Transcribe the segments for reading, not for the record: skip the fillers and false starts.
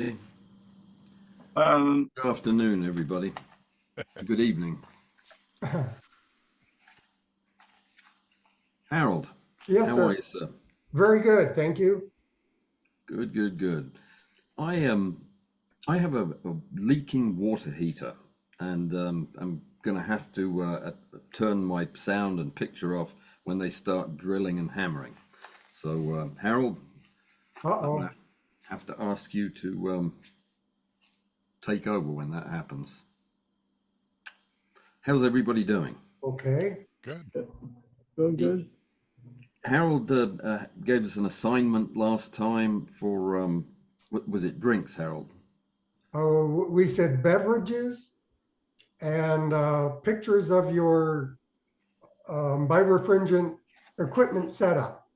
Good afternoon, everybody. Good evening. Harold, Yes, how are sir. you, sir? Very good. Thank you. Good, good, good. I I have a leaking water heater, and I'm gonna have to turn my sound and picture off when they start drilling and hammering. So, Harold, I'm Uh-oh. gonna have to ask you to take over when that happens. How's everybody doing? Okay. Good. Doing He, good. Harold gave us an assignment last time for what was it? Drinks, Harold. Oh, we said beverages and pictures of your birefringent equipment setup.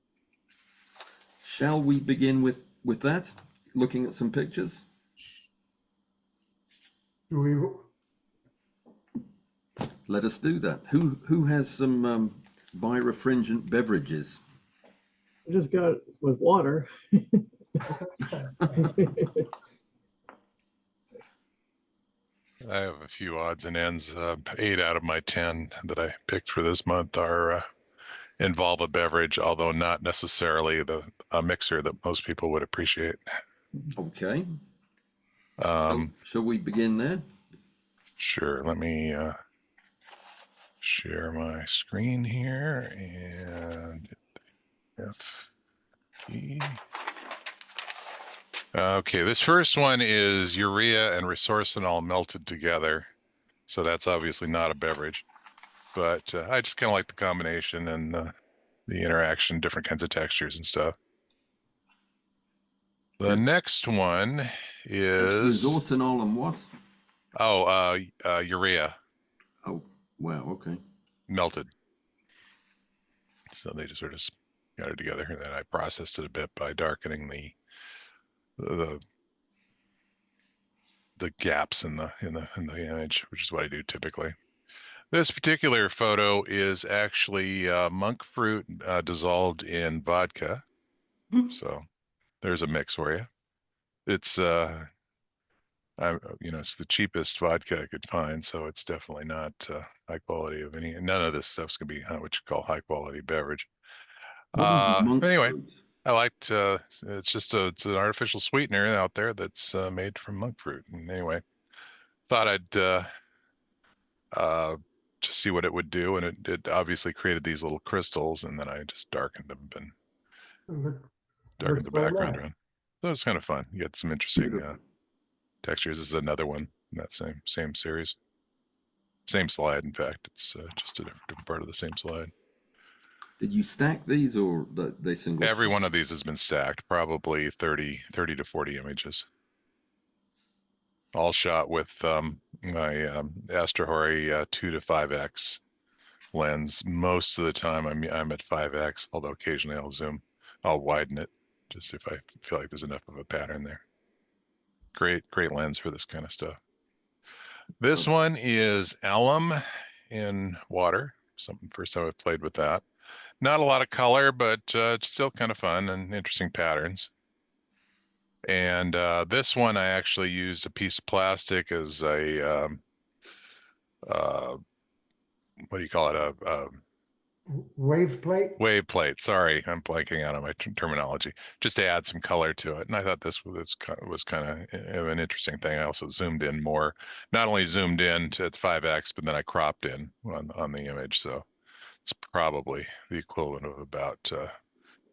Shall we begin with that? Looking at some pictures. Do we? Let us do that. Who has some birefringent beverages? I just got it with water. I have a few odds and ends. 8 out of my 10 that I picked for this month are involve a beverage, although not necessarily a mixer that most people would appreciate. Okay. Um, Shall we begin there? sure. Let me share my screen here and F key. Okay, this first one is urea and resorcinol melted together. So that's obviously not a beverage, but I just kind of like the combination and the interaction, different kinds of textures and stuff. The next one That's is resorcinol and what? urea Oh, wow. Okay. melted. So they just sort of got it together, and then I processed it a bit by darkening the the gaps in the image, which is what I do typically. This particular photo is actually monk fruit dissolved in vodka. So there's a mix for you. It's it's the cheapest vodka I could find, so it's definitely not high quality of any. None of this stuff's gonna be what you call high quality beverage. What is monk Anyway, fruit? I liked. It's an artificial sweetener out there that's made from monk fruit. And anyway, thought I'd uh, just see what it would do, and it obviously created these little crystals, and then I just darkened them and Look, darkened looks the very background nice. around. So it's kind of fun. You get some interesting Beautiful. textures. This is another one in that same series. Same slide, in fact. It's just a different part of the same slide. Did you stack these or they single Every shot? one of these has been stacked, probably 30 to 40 images, all shot with my Astrahori 2 to 5x lens. Most of the time I'm at 5x, although occasionally I'll widen it just if I feel like there's enough of a pattern there. Great lens for this kind of stuff. This one is alum in water. Something first time I've played with that. Not a lot of color, but it's still kind of fun and interesting patterns. And this one I actually used a piece of plastic as a uh, what do you call it? A Wave plate. wave plate. Sorry, I'm blanking out on my terminology. Just to add some color to it. And I thought this was kind of an interesting thing. I also zoomed in more, not only zoomed in to 5x, but then I cropped in on the image. So it's probably the equivalent of about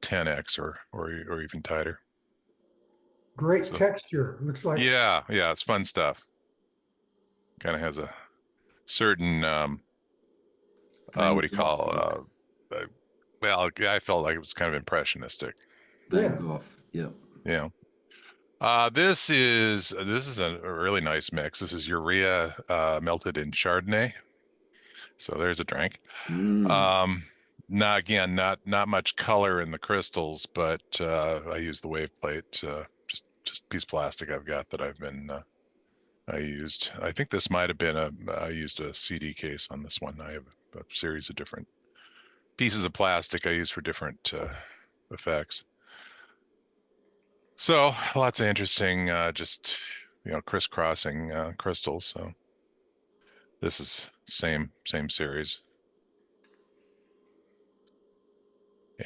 10x or even tighter. Great So texture. Looks like. yeah, it's fun stuff. Kind of has a certain Van what do you Gogh call look. well, I felt like it was kind of impressionistic. Van Yeah. Gogh. Yeah. You know. This is a really nice mix. This is urea melted in Chardonnay. So there's a drink. Mm. Um, not much color in the crystals, but I use the wave plate. Just a piece of plastic I've got that I used. I think this might have been I used a CD case on this one. I have a series of different pieces of plastic I use for different effects. So lots of interesting, just crisscrossing crystals. So this is same series,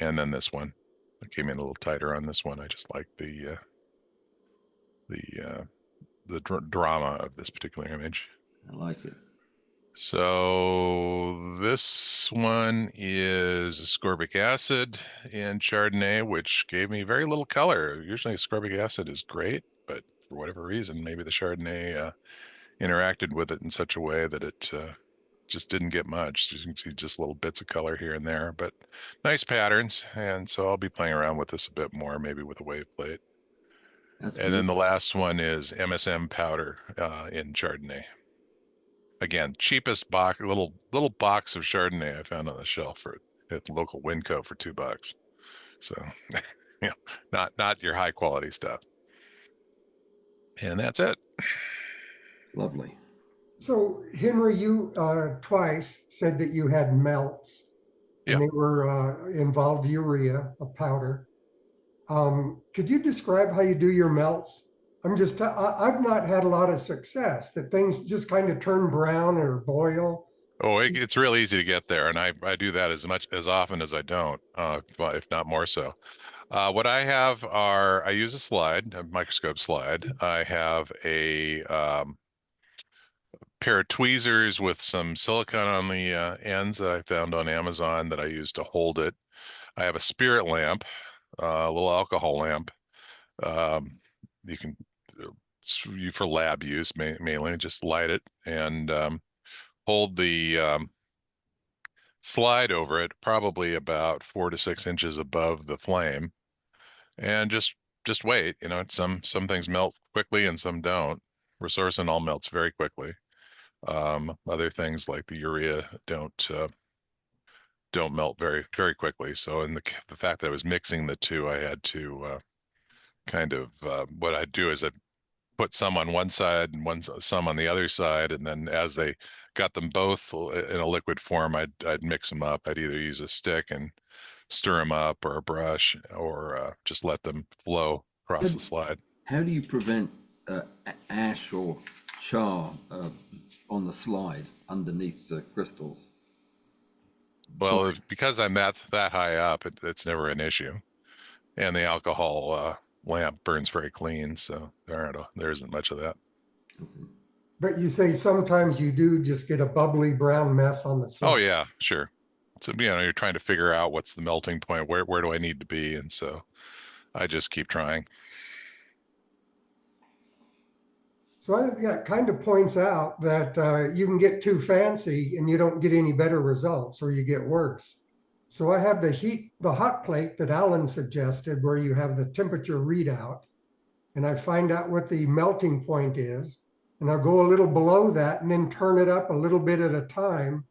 and then this one, I came in a little tighter on this one. I just like the drama of this particular image. I like it. So this one is ascorbic acid in Chardonnay, which gave me very little color. Usually ascorbic acid is great, but for whatever reason, maybe the Chardonnay interacted with it in such a way that it just didn't get much. You can see just little bits of color here and there, but nice patterns. And so I'll be playing around with this a bit more, maybe with a wave plate. That's And then the beautiful. last one is MSM powder in Chardonnay. Again, cheapest box, little box of Chardonnay I found on the shelf at the local Winco for $2. So, not your high quality stuff. And that's it. Lovely. So Henry, you twice said that you had melts Yeah. and they were involved urea, a powder. Could you describe how you do your melts? I've not had a lot of success, that things just kind of turn brown or boil. Oh, it's real easy to get there, and I do that as often as I don't, if not more so. What I have I use a microscope slide. I have a pair of tweezers with some silicone on the ends that I found on Amazon that I use to hold it. I have a spirit lamp, a little alcohol lamp. You can for lab use mainly, just light it and hold the slide over it, probably about 4 to 6 inches above the flame, and just wait. Some things melt quickly and some don't. Resorcin all melts very quickly. Other things like the urea don't melt very quickly. So in the fact that I was mixing the two, I had to kind of what I'd do is I'd put some on one side and some on the other side, and then as they got them both in a liquid form, I'd mix them up. I'd either use a stick and stir them up, or a brush, or just let them flow across the slide. How do you prevent ash or char on the slide underneath the crystals? Well, because I'm that high up, it's never an issue, and the alcohol lamp burns very clean, so there isn't much of that. But you say sometimes you do just get a bubbly brown mess on the slide. Oh yeah, sure. So you're trying to figure out what's the melting point, where do I need to be, and so I just keep trying. So it kind of points out that you can get too fancy and you don't get any better results, or you get worse. So I have the hot plate that Allan suggested, where you have the temperature readout, and I find out what the melting point is, and I'll go a little below that and then turn it up a little bit at a time,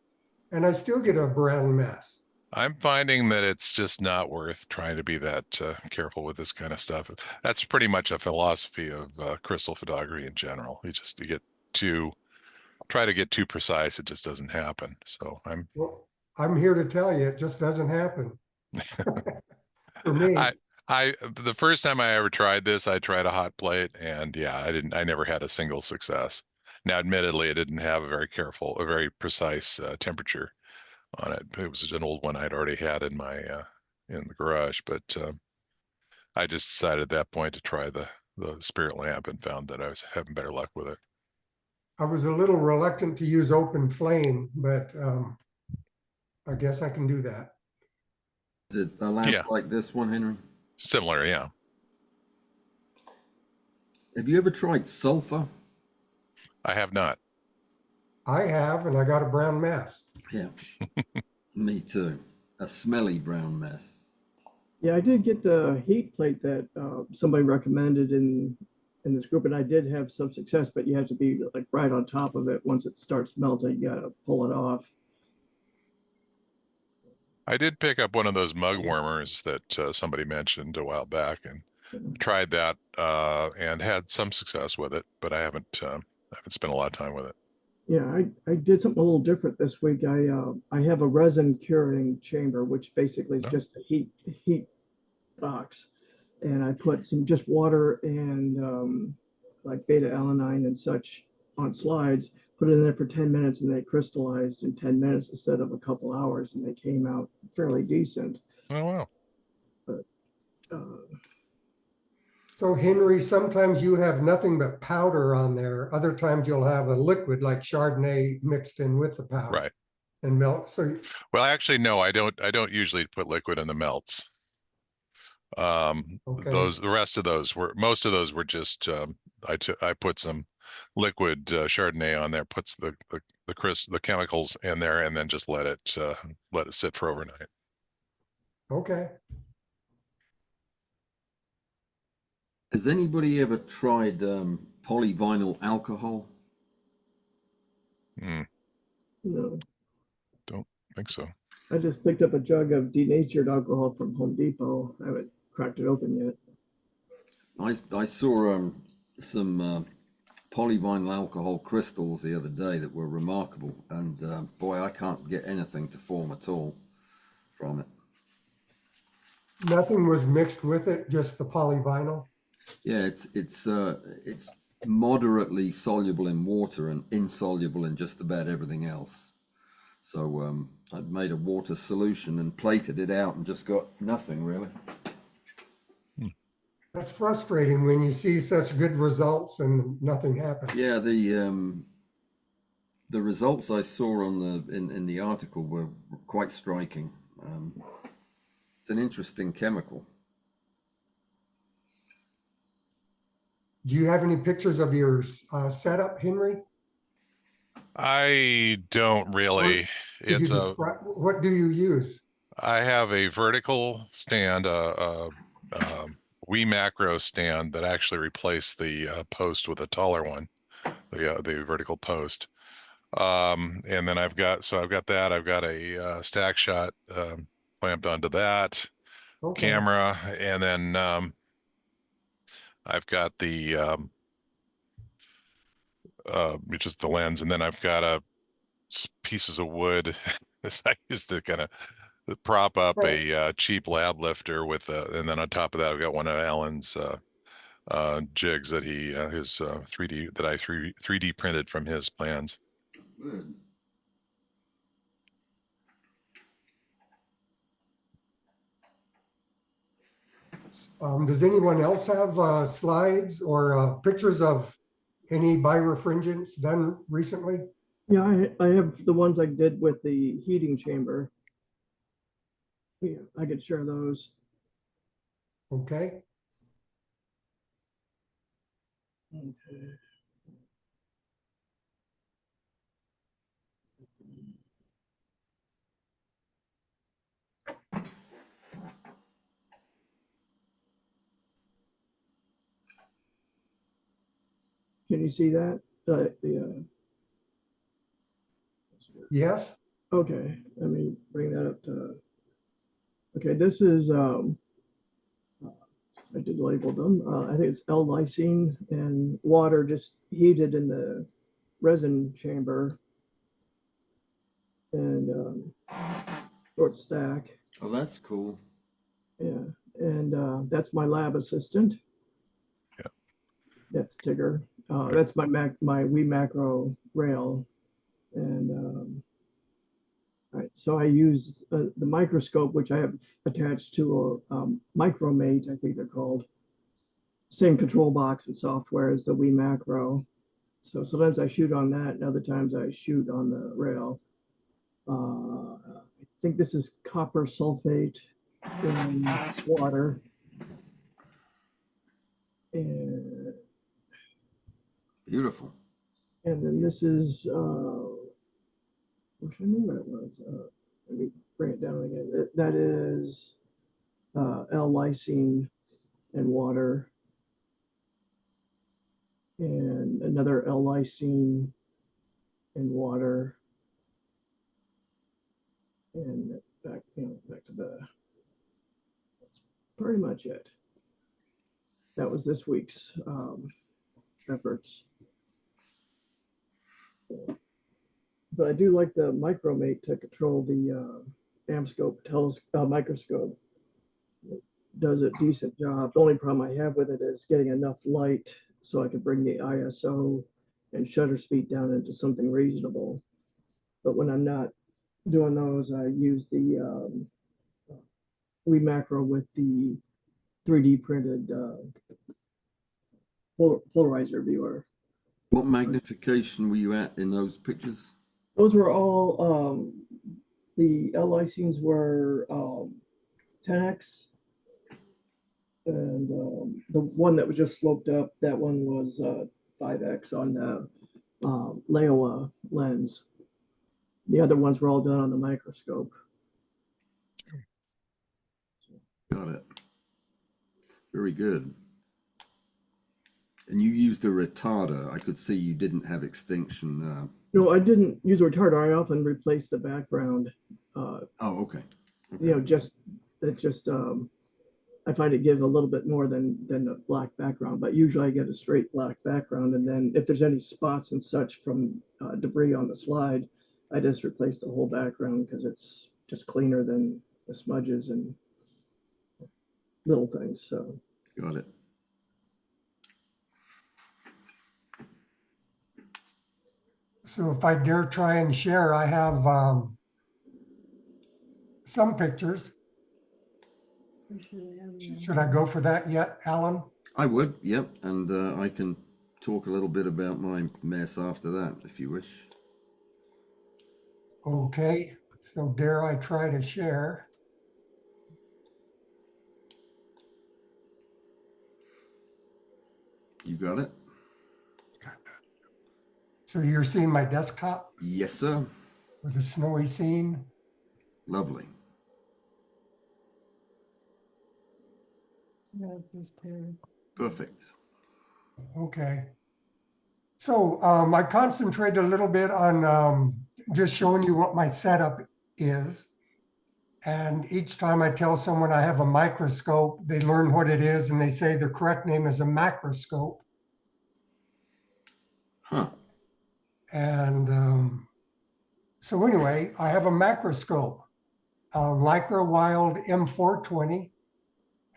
and I still get a brown mess. I'm finding that it's just not worth trying to be that careful with this kind of stuff. That's pretty much a philosophy of crystal photography in general. You try to get too precise, it just doesn't happen. So I'm here to tell you, it just doesn't happen for me. The first time I ever tried this, I tried a hot plate, and yeah, I never had a single success. Now, admittedly, it didn't have a very precise temperature on it. It was an old one I'd already had in the garage, but I just decided at that point to try the spirit lamp, and found that I was having better luck with it. I was a little reluctant to use open flame, but I guess I can do that. Is it a lamp like this one, Henry? Similar, yeah. Have you ever tried sulfur? I have not. I have, and I got a brown mess. Yeah, me too. A smelly brown mess. Yeah, I did get the heat plate that somebody recommended in this group, and I did have some success, but you have to be like right on top of it. Once it starts melting, you gotta pull it off. I did pick up one of those mug warmers that somebody mentioned a while back, and tried that and had some success with it, but I haven't spent a lot of time with it. Yeah, I did something a little different this week. I have a resin curing chamber, which basically is just a heat box, and I put some just water and like beta alanine and such on slides, put it in there for 10 minutes, and they crystallized in 10 minutes instead of a couple hours, and they came out fairly decent. Oh, wow. So Henry, sometimes you have nothing but powder on there. Other times you'll have a liquid like Chardonnay mixed in with the powder Right. and milk. So Well, actually, no, I don't usually put liquid in the melts. okay, The rest of those were, most of those were just, I put some liquid Chardonnay on there, puts the chemicals in there, and then just let it sit for overnight. okay. Has anybody ever tried polyvinyl alcohol? Mm, No, don't think so. I just picked up a jug of denatured alcohol from Home Depot. I haven't cracked it open yet. I saw some polyvinyl alcohol crystals the other day that were remarkable, and boy, I can't get anything to form at all from it. Nothing was mixed with it, just the polyvinyl. Yeah, it's moderately soluble in water and insoluble in just about everything else. So I'd made a water solution and plated it out and just got nothing really. That's frustrating when you see such good results and nothing happens. Yeah, the results I saw on in the article were quite striking. It's an interesting chemical. Do you have any pictures of your setup, Henry? I don't really. Could you describe, what do you use? I have a vertical stand, Wii macro stand that actually replaced the post with a taller one, the vertical post. And then I've got that. I've got a stack shot clamped onto that Okay. camera, and then I've got the which is the lens, and then I've got pieces of wood I used to kind of prop up a cheap lab lifter with and then on top of that I've got one of Allan's jigs that his 3D that I 3D printed from his plans. Good. Does anyone else have slides or pictures of any birefringence done recently? Yeah, I have the ones I did with the heating chamber. Yeah, I could share those. Okay. Okay. Can you see that? Yeah. Yes. Okay, let me bring that up to. Okay, this is I did label them. I think it's L-lysine and water just heated in the resin chamber and short stack. Oh, that's cool. Yeah, and that's my lab assistant. Yeah. That's Tigger. That's my Wii macro rail, and all right. So I use the microscope, which I have attached to a Micromate, I think they're called. Same control box and software as the Wii macro. So sometimes I shoot on that, and other times I shoot on the rail. I think this is copper sulfate in water. And Beautiful. then this is, wish I knew what it was. Let me bring it down again. That is L-lysine and water. And another L-lysine and water. And back to that's pretty much it. That was this week's efforts. But I do like the Micromate to control the Amscope microscope. does a decent job. The only problem I have with it is getting enough light so I could bring the ISO and shutter speed down into something reasonable. But when I'm not doing those, I use the WeMacro with the 3D printed polarizer viewer. What magnification were you at in those pictures? Those were all, the L lysines were 10x. And the one that was just sloped up, that one was 5x on the Leoa lens. The other ones were all done on the microscope. Got it. Very good. And you used a retarder. I could see you didn't have extinction. No, I didn't use a retarder. I often replace the background. Oh, okay. You know, just I find it gives a little bit more than the black background, but usually I get a straight black background. And then if there's any spots and such from debris on the slide, I just replace the whole background because it's just cleaner than the smudges and little things. So Got it. So if I dare try and share, I have some pictures. Should I go for that yet, Alan? I would, yep. And I can talk a little bit about my mess after that, if you wish. Okay, so dare I try to share? You got it? So you're seeing my desktop Yes, sir. with a snowy scene? Lovely. Perfect. Okay. So I concentrated a little bit on just showing you what my setup is. And each time I tell someone I have a microscope, they learn what it is and they say the correct name is a macroscope. Huh. And so anyway, I have a macroscope, a Lycra Wild M420.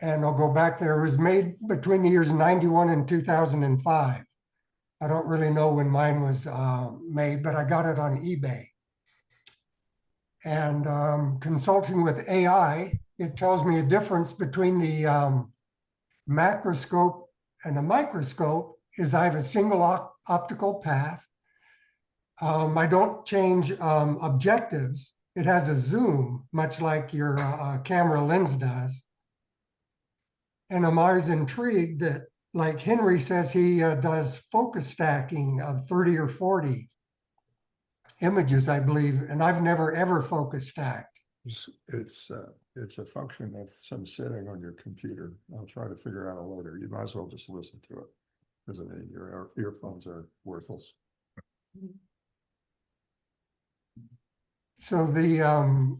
And I'll go back there. It was made between the years 91 and 2005. I don't really know when mine was made, but I got it on eBay. And consulting with AI, it tells me a difference between the macroscope and a microscope is I have a single optical path. I don't change objectives. It has a zoom, much like your camera lens does. And I'm always intrigued that, like Henry says, he does focus stacking of 30 or 40 images, I believe, and I've never ever focus stacked. It's a function of some setting on your computer. I'll try to figure out later. You might as well just listen to it because I mean your earphones are worthless. So the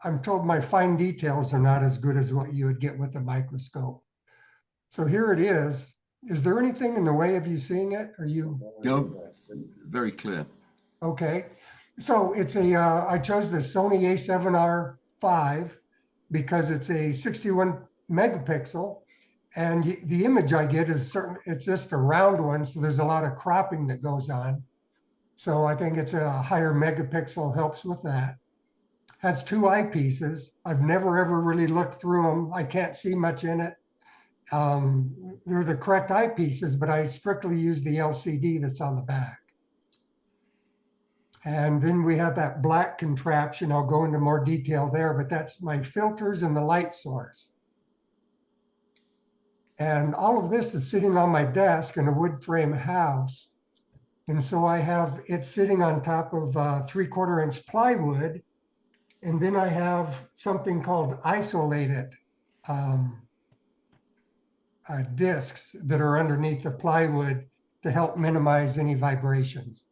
I'm told my fine details are not as good as what you would get with a microscope. So here it is. Is there anything in the way of you seeing it? Are you? Go. Very clear. Okay. So it's I chose the Sony A7R5 because it's a 61 megapixel. And the image I get is it's just a round one. So there's a lot of cropping that goes on. So I think it's a higher megapixel helps with that. Has two eyepieces. I've never ever really looked through them. I can't see much in it. They're the correct eyepieces, but I strictly use the LCD that's on the back. And then we have that black contraption. I'll go into more detail there, but that's my filters and the light source. And all of this is sitting on my desk in a wood frame house. And so I have it sitting on top of 3/4 inch plywood. And then I have something called isolated discs that are underneath the plywood to help minimize any vibrations.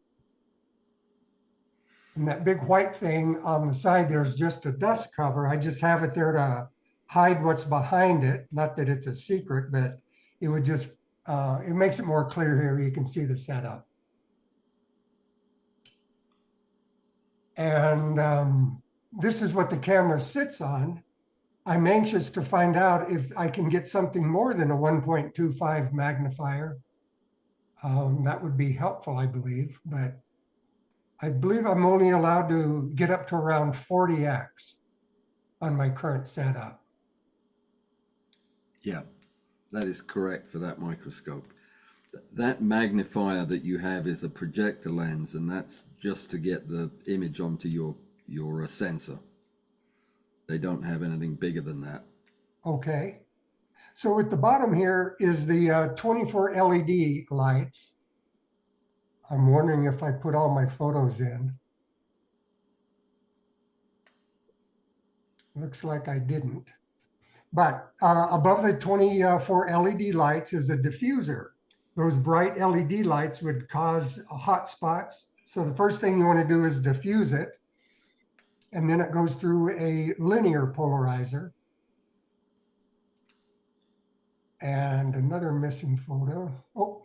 And that big white thing on the side, there's just a dust cover. I just have it there to hide what's behind it. Not that it's a secret, but it would just, it makes it more clear here. You can see the setup. And this is what the camera sits on. I'm anxious to find out if I can get something more than a 1.25 magnifier. That would be helpful, I believe, but I believe I'm only allowed to get up to around 40x on my current setup. Yeah, that is correct for that microscope. That magnifier that you have is a projector lens, and that's just to get the image onto your sensor. They don't have anything bigger than that. Okay. So at the bottom here is the 24 LED lights. I'm wondering if I put all my photos in. Looks like I didn't. But above the 24 LED lights is a diffuser. Those bright LED lights would cause hot spots. So the first thing you want to do is diffuse it. And then it goes through a linear polarizer. And another missing photo. Oh.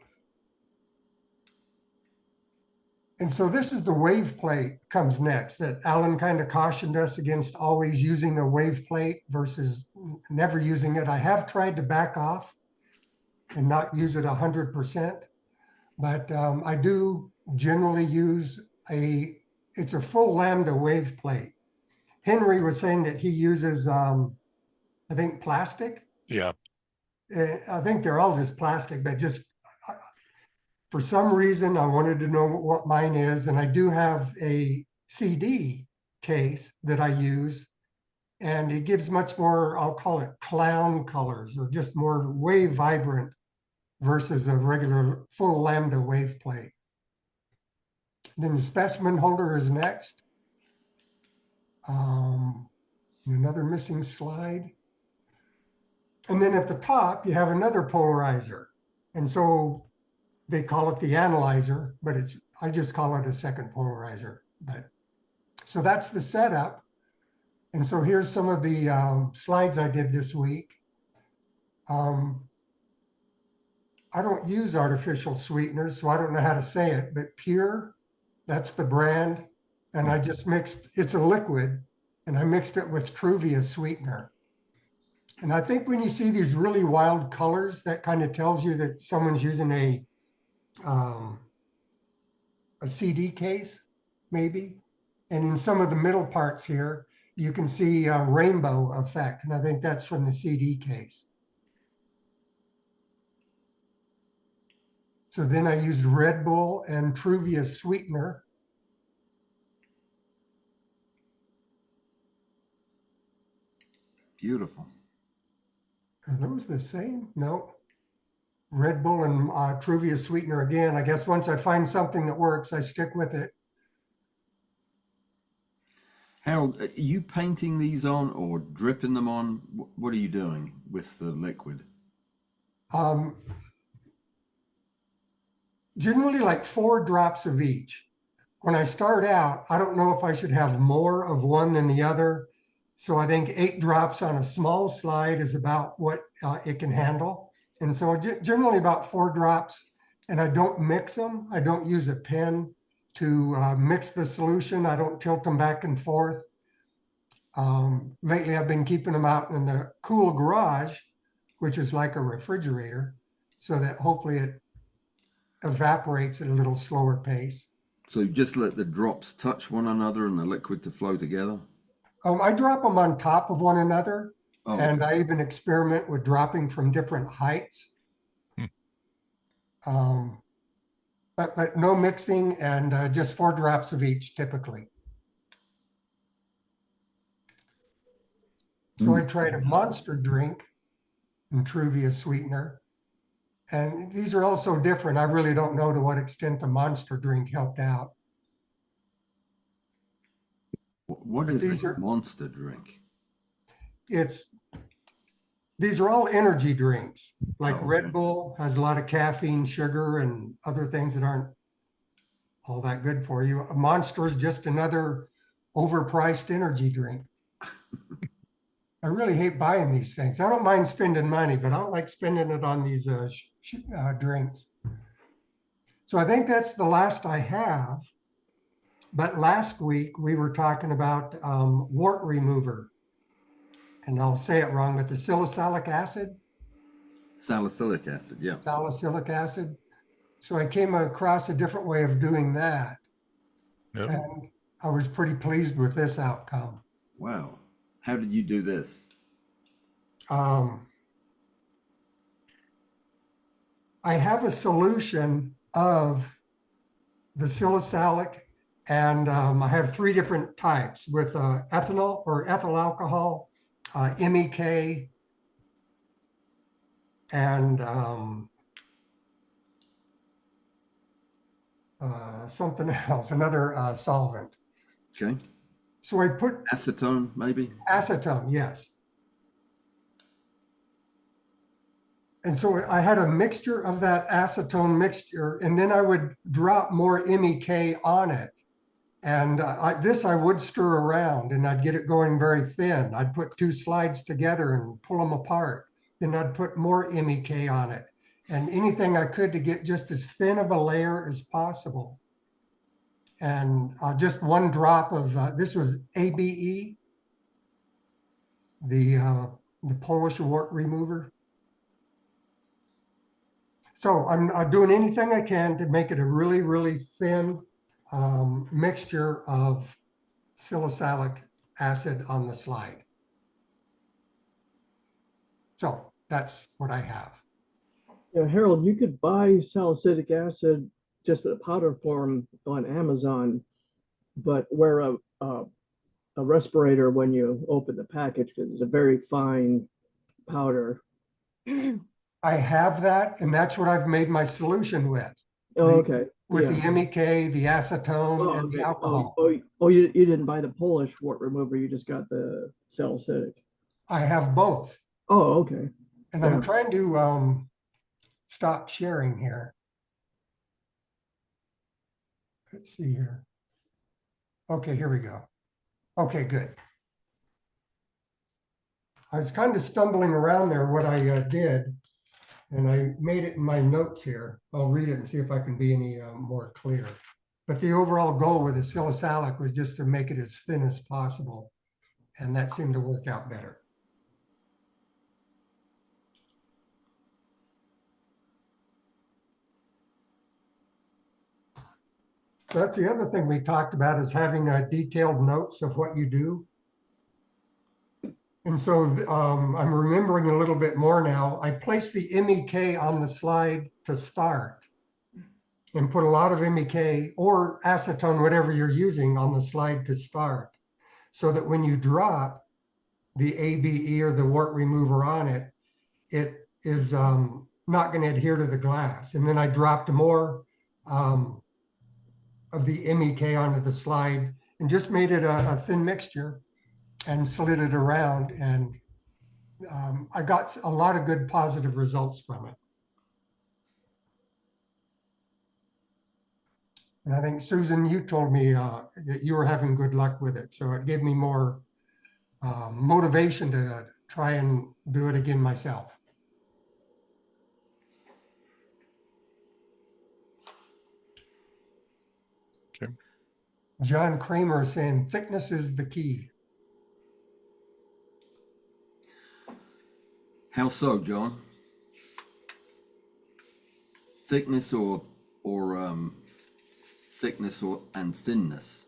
And so this is the wave plate comes next, that Allan kind of cautioned us against always using a wave plate versus never using it. I have tried to back off and not use it 100%, but I do generally use it's a full lambda wave plate. Henry was saying that he uses, I think, plastic. Yeah. I think they're all just plastic, but just for some reason, I wanted to know what mine is. And I do have a CD case that I use, and it gives much more, I'll call it clown colors, or just more wave vibrant versus a regular full lambda wave plate. Then the specimen holder is next. Another missing slide. And then at the top, you have another polarizer. And so they call it the analyzer, but I just call it a second polarizer. But so that's the setup. And so here's some of the slides I did this week. I don't use artificial sweeteners, so I don't know how to say it, but Pure, that's the brand. And I just mixed, it's a liquid, and I mixed it with Truvia sweetener. And I think when you see these really wild colors, that kind of tells you that someone's using a CD case, maybe. And in some of the middle parts here, you can see a rainbow effect. And I think that's from the CD case. So then I used Red Bull and Truvia sweetener. Beautiful. Are those the same? No. Red Bull and Truvia sweetener again. I guess once I find something that works, I stick with it. Harold, are you painting these on or dripping them on? What are you doing with the liquid? Generally like 4 drops of each. When I start out, I don't know if I should have more of one than the other. So I think 8 drops on a small slide is about what it can handle. And so generally about 4 drops, and I don't mix them. I don't use a pen to mix the solution. I don't tilt them back and forth. Lately, I've been keeping them out in the cool garage, which is like a refrigerator, so that hopefully it evaporates at a little slower pace. So you just let the drops touch one another and the liquid to flow together? I drop them on top of one another, Oh, and okay. I even experiment with dropping from different heights. But no mixing, and just 4 drops of each typically. So I tried a monster drink in Truvia sweetener. And these are also different. I really don't know to what extent the monster drink helped out. What is a monster drink? These are all energy drinks. Like Oh, Red okay. Bull has a lot of caffeine, sugar, and other things that aren't all that good for you. A Monster is just another overpriced energy drink. I really hate buying these things. I don't mind spending money, but I don't like spending it on these drinks. So I think that's the last I have. But last week we were talking about wart remover. and I'll say it wrong, but the salicylic acid, Salicylic acid, yeah. salicylic acid. So I came across a different way of doing that, Yep. and I was pretty pleased with this outcome. Wow. How did you do this? I have a solution of the salicylic, and I have 3 different types with ethanol or ethyl alcohol, MEK, and something else, another solvent. Okay. So I put Acetone, maybe? acetone, yes. And so I had a mixture of that acetone mixture, and then I would drop more MEK on it. And this I would stir around, and I'd get it going very thin. I'd put 2 slides together and pull them apart. Then I'd put more MEK on it, and anything I could to get just as thin of a layer as possible. And just 1 drop of, this was ABE, the Polish wart remover. So I'm doing anything I can to make it a really, really thin mixture of salicylic acid on the slide. So that's what I have. Yeah, Harold, you could buy salicylic acid just in a powder form on Amazon, but wear a respirator when you open the package because it's a very fine powder. I have that, and that's what I've made my solution with. Oh, okay. With Yeah. the MEK, the acetone, Oh, and the okay. alcohol. You didn't buy the Polish wart remover, you just got the salicylic. I have both. Oh, okay. And Yeah. I'm trying to stop sharing here. Let's see here. Okay, here we go. Okay, good. I was kind of stumbling around there what I did, and I made it in my notes here. I'll read it and see if I can be any more clear. But the overall goal with the salicylic was just to make it as thin as possible, and that seemed to work out better. So that's the other thing we talked about, is having detailed notes of what you do. And so I'm remembering a little bit more now. I placed the MEK on the slide to start and put a lot of MEK or acetone, whatever you're using, on the slide to start, so that when you drop the ABE or the wart remover on it, it is not going to adhere to the glass. And then I dropped more of the MEK onto the slide and just made it a thin mixture and slid it around. And I got a lot of good positive results from it. And I think, Susan, you told me that you were having good luck with it. So it gave me more motivation to try and do it again myself. Okay. John Kramer is saying thickness is the key. How so, John? Thickness or thickness and thinness?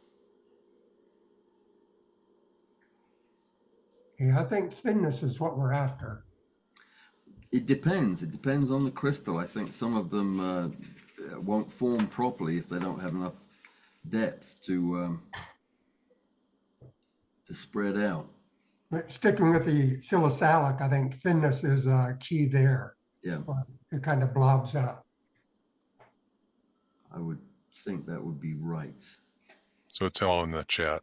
Yeah, I think thinness is what we're after. It depends. It depends on the crystal. I think some of them won't form properly if they don't have enough depth to spread out. But sticking with the salicylic, I think thinness is key there. Yeah, It kind of blobs up. I would think that would be right. So it's all in the chat.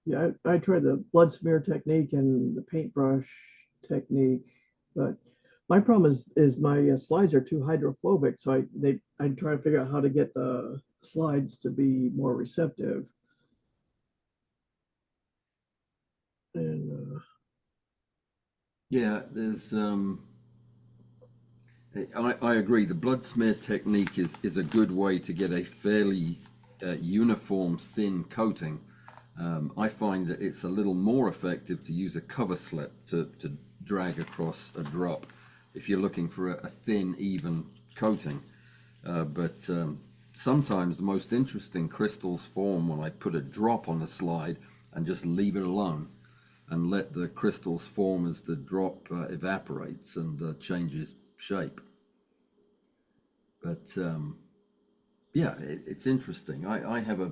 Yeah, I tried the blood smear technique and the paintbrush technique, but my problem is my slides are too hydrophobic. So I try to figure out how to get the slides to be more receptive. And Yeah, there's I agree. The blood smear technique is a good way to get a fairly uniform thin coating, I find that it's a little more effective to use a cover slip to drag across a drop if you're looking for a thin, even coating. But sometimes the most interesting crystals form when I put a drop on the slide and just leave it alone and let the crystals form as the drop evaporates and changes shape. But yeah, it's interesting. I have a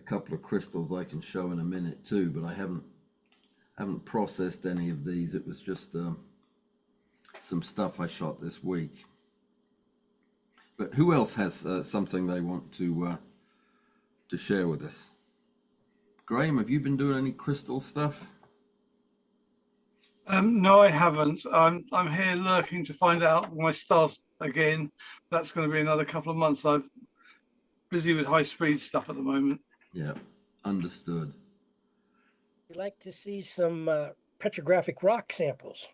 couple of crystals I can show in a minute too, but I haven't processed any of these. It was just some stuff I shot this week. But who else has something they want to share with us? Graham, have you been doing any crystal stuff? No, I haven't. I'm here lurking to find out when I start again. That's going to be another couple of months. I'm busy with high speed stuff at the moment. Yeah, understood. We'd like to see some petrographic rock samples.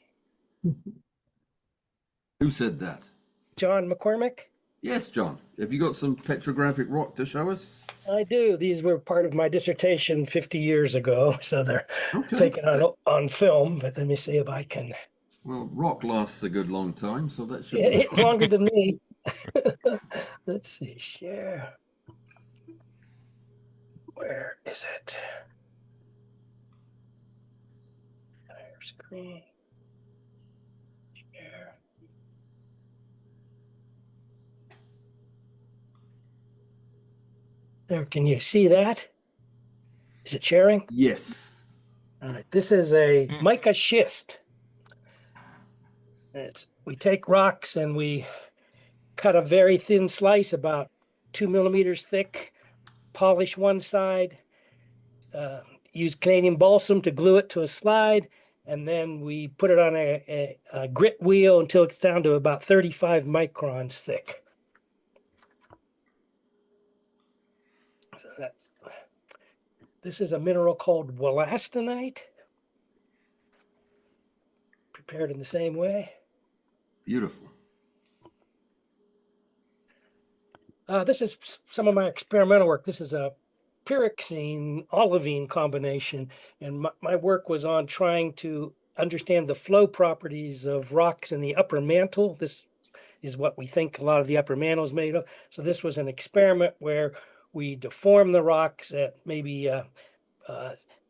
Who said that? John McCormick? Yes, John. Have you got some petrographic rock to show us? I do. These were part of my dissertation 50 years ago, so they're taken on film. But let me see if I can. Well, rock lasts a good long time, so that should be Longer than me. Let's see, share. Where is it? Share screen. Share. There, can you see that? Is it sharing? Yes. All right, this is a mica schist. We take rocks and we cut a very thin slice, about 2 millimeters thick, polish one side, use Canadian balsam to glue it to a slide, and then we put it on a grit wheel until it's down to about 35 microns thick. So this is a mineral called wollastonite, prepared in the same way. Beautiful. This is some of my experimental work. This is a pyroxene olivine combination, and my work was on trying to understand the flow properties of rocks in the upper mantle. This is what we think a lot of the upper mantle is made of. So this was an experiment where we deform the rocks at maybe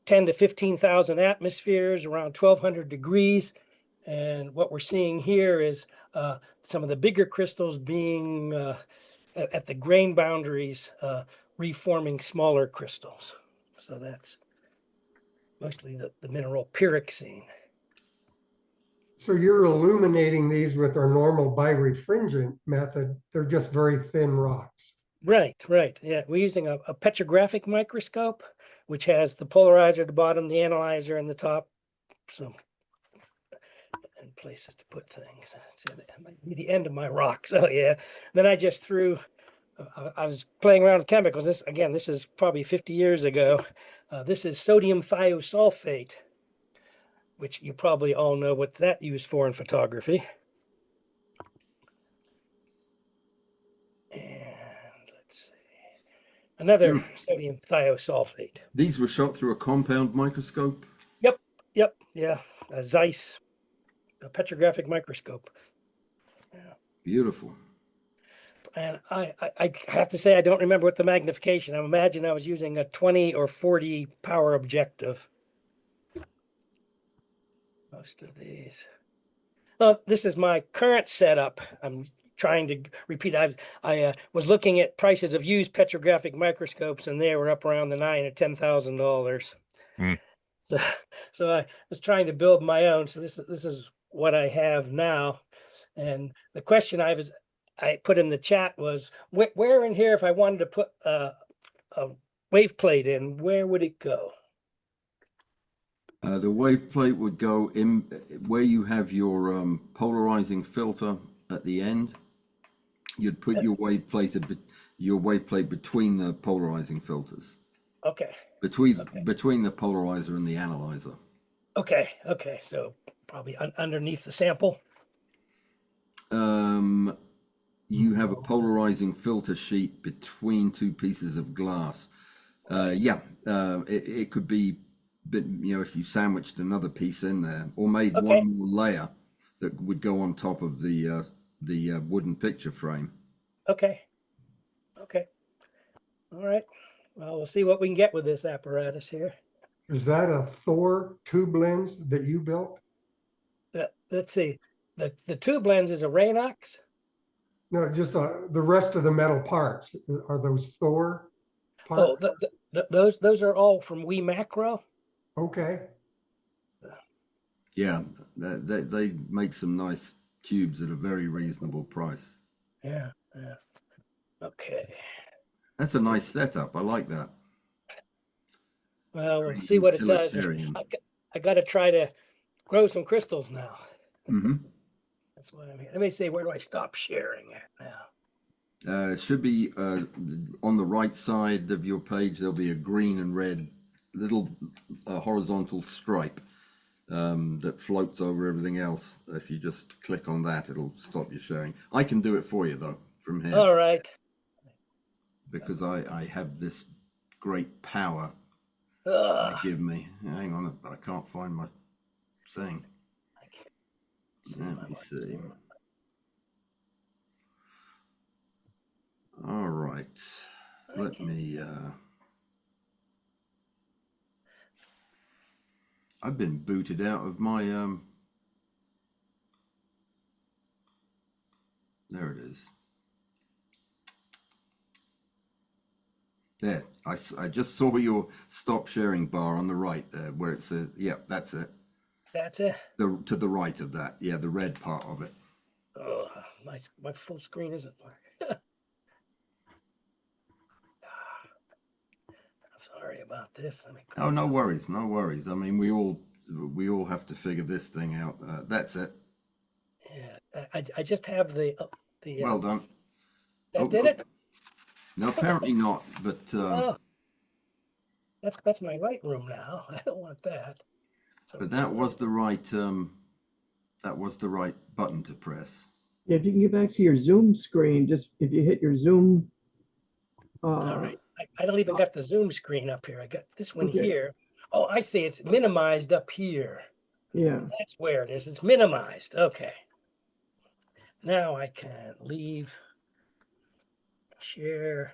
10 to 15,000 atmospheres, around 1,200 degrees. And what we're seeing here is some of the bigger crystals being at the grain boundaries, reforming smaller crystals. So that's mostly the mineral pyroxene. So you're illuminating these with our normal birefringent method. They're just very thin rocks. Right. Yeah, we're using a petrographic microscope, which has the polarizer at the bottom, the analyzer in the top, some and places to put things. So that might be the end of my rocks. Oh yeah. Then I just threw. I was playing around with chemicals. This is probably 50 years ago. This is sodium thiosulfate, which you probably all know what that used for in photography. And let's see, another sodium thiosulfate. These were shot through a compound microscope? Yep, yeah, a Zeiss, a petrographic microscope. Yeah. Beautiful. And I have to say, I don't remember what the magnification. I imagine I was using a 20 or 40 power objective. Most of these. Well, this is my current setup. I'm trying to repeat. I was looking at prices of used petrographic microscopes, and they were up around the $9,000 or $10,000. So I was trying to build my own. So this is what I have now. And the question I put in the chat was, where in here, if I wanted to put a wave plate in, where would it go? The wave plate would go in where you have your polarizing filter at the end. You'd put your wave plate between the polarizing filters. Okay. Between the polarizer and the analyzer. Okay. So probably underneath the sample. you have a polarizing filter sheet between two pieces of glass. Yeah, it could be, but if you sandwiched another piece in there or made Okay. one more layer that would go on top of the wooden picture frame. Okay. Okay. All right. Well, we'll see what we can get with this apparatus here. Is that a Thor tube lens that you built? Let's see. The tube lens is a Raynox. No, just the rest of the metal parts. Are those Thor Oh, parts? those are all from We Macro. Okay. Yeah, they make some nice tubes at a very reasonable price. Yeah. Yeah. Okay. That's a nice setup. I like that. Well, we'll Pretty see what it does. utilitarian. I got to try to grow some crystals now. Mm-hmm. That's what I'm here. Let me see. Where do I stop sharing at now? It should be on the right side of your page. There'll be a green and red little horizontal stripe that floats over everything else. If you just click on that, it'll stop you sharing. I can do it for you though from here All right. because I have this great power they Ugh. give me. Hang on, I can't find my thing. Let me see. All right. Let me I've been booted out of my there it is. There, I just saw your stop sharing bar on the right there where it says, yeah, that's it. That's it. To the right of that. Yeah, the red part of it. Oh, my full screen isn't working. I'm sorry about this. Oh, no worries, no worries. I mean, we all have to figure this thing out. That's it. Yeah, I just have the Well done. that did it. No, apparently not. But Oh, that's my right room now. I don't want that. So but that was the right button to press. If you can get back to your Zoom screen, just if you hit your Zoom. all right. I don't even got the Zoom screen up here. I got this one Okay. here. Oh, I see. It's minimized up here. Yeah. That's where it is. It's minimized. Okay. Now I can leave. Share.